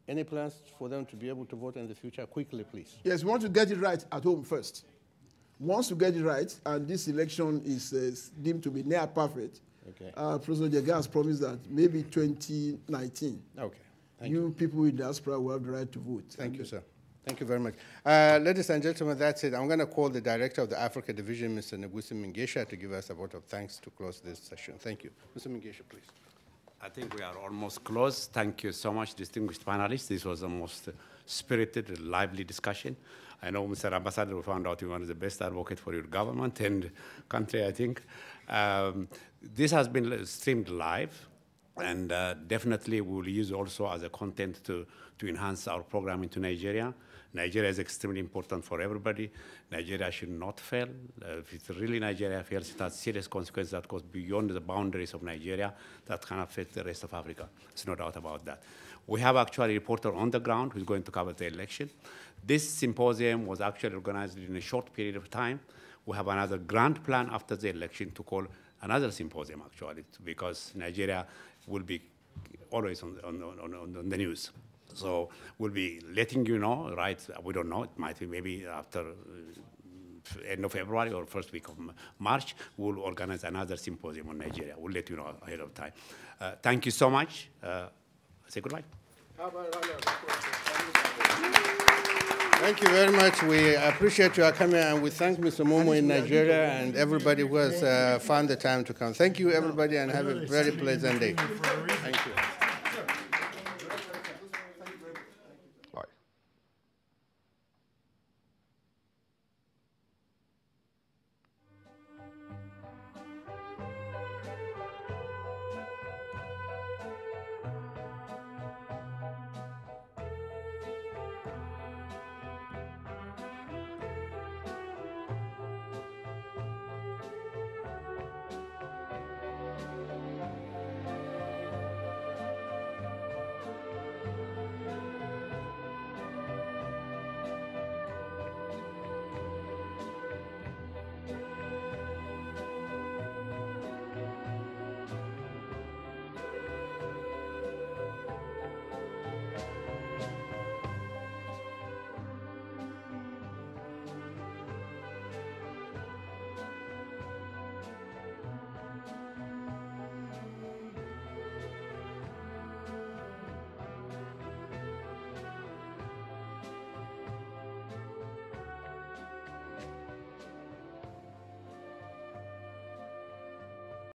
any plans for them to be able to vote in the future? Quickly, please. Yes, we want to get it right at home first. Once we get it right, and this election is deemed to be near perfect, President Jega has promised that maybe 2019, you people in diaspora will have the right to vote. Thank you, sir. Thank you very much. Ladies and gentlemen, that's it. I'm going to call the Director of the Africa Division, Mr. Negusi Mingesha, to give us a vote of thanks to close this session. Thank you. Mr. Mingesha, please. I think we are almost close. Thank you so much, distinguished panelists. This was the most spirited, lively discussion. I know, Mr. Ambassador, we found out you're one of the best advocates for your government and country, I think. This has been streamed live, and definitely we will use also as a content to enhance our program into Nigeria. Nigeria is extremely important for everybody. Nigeria should not fail. If it's really Nigeria fails, it has serious consequences that goes beyond the boundaries of Nigeria that can affect the rest of Africa. There's no doubt about that. We have actually a reporter on the ground who's going to cover the election. This symposium was actually organized in a short period of time. We have another grand plan after the election to call another symposium, actually, because Nigeria will be always on the news. So we'll be letting you know, right? We don't know. It might be maybe after end of February or first week of March, we'll organize another symposium on Nigeria. We'll let you know ahead of time. Thank you so much. Say goodbye. Thank you very much. We appreciate your coming, and we thank Mr. Momo in Nigeria and everybody who has found the time to come. Thank you, everybody, and have a very pleasant day. Thank you.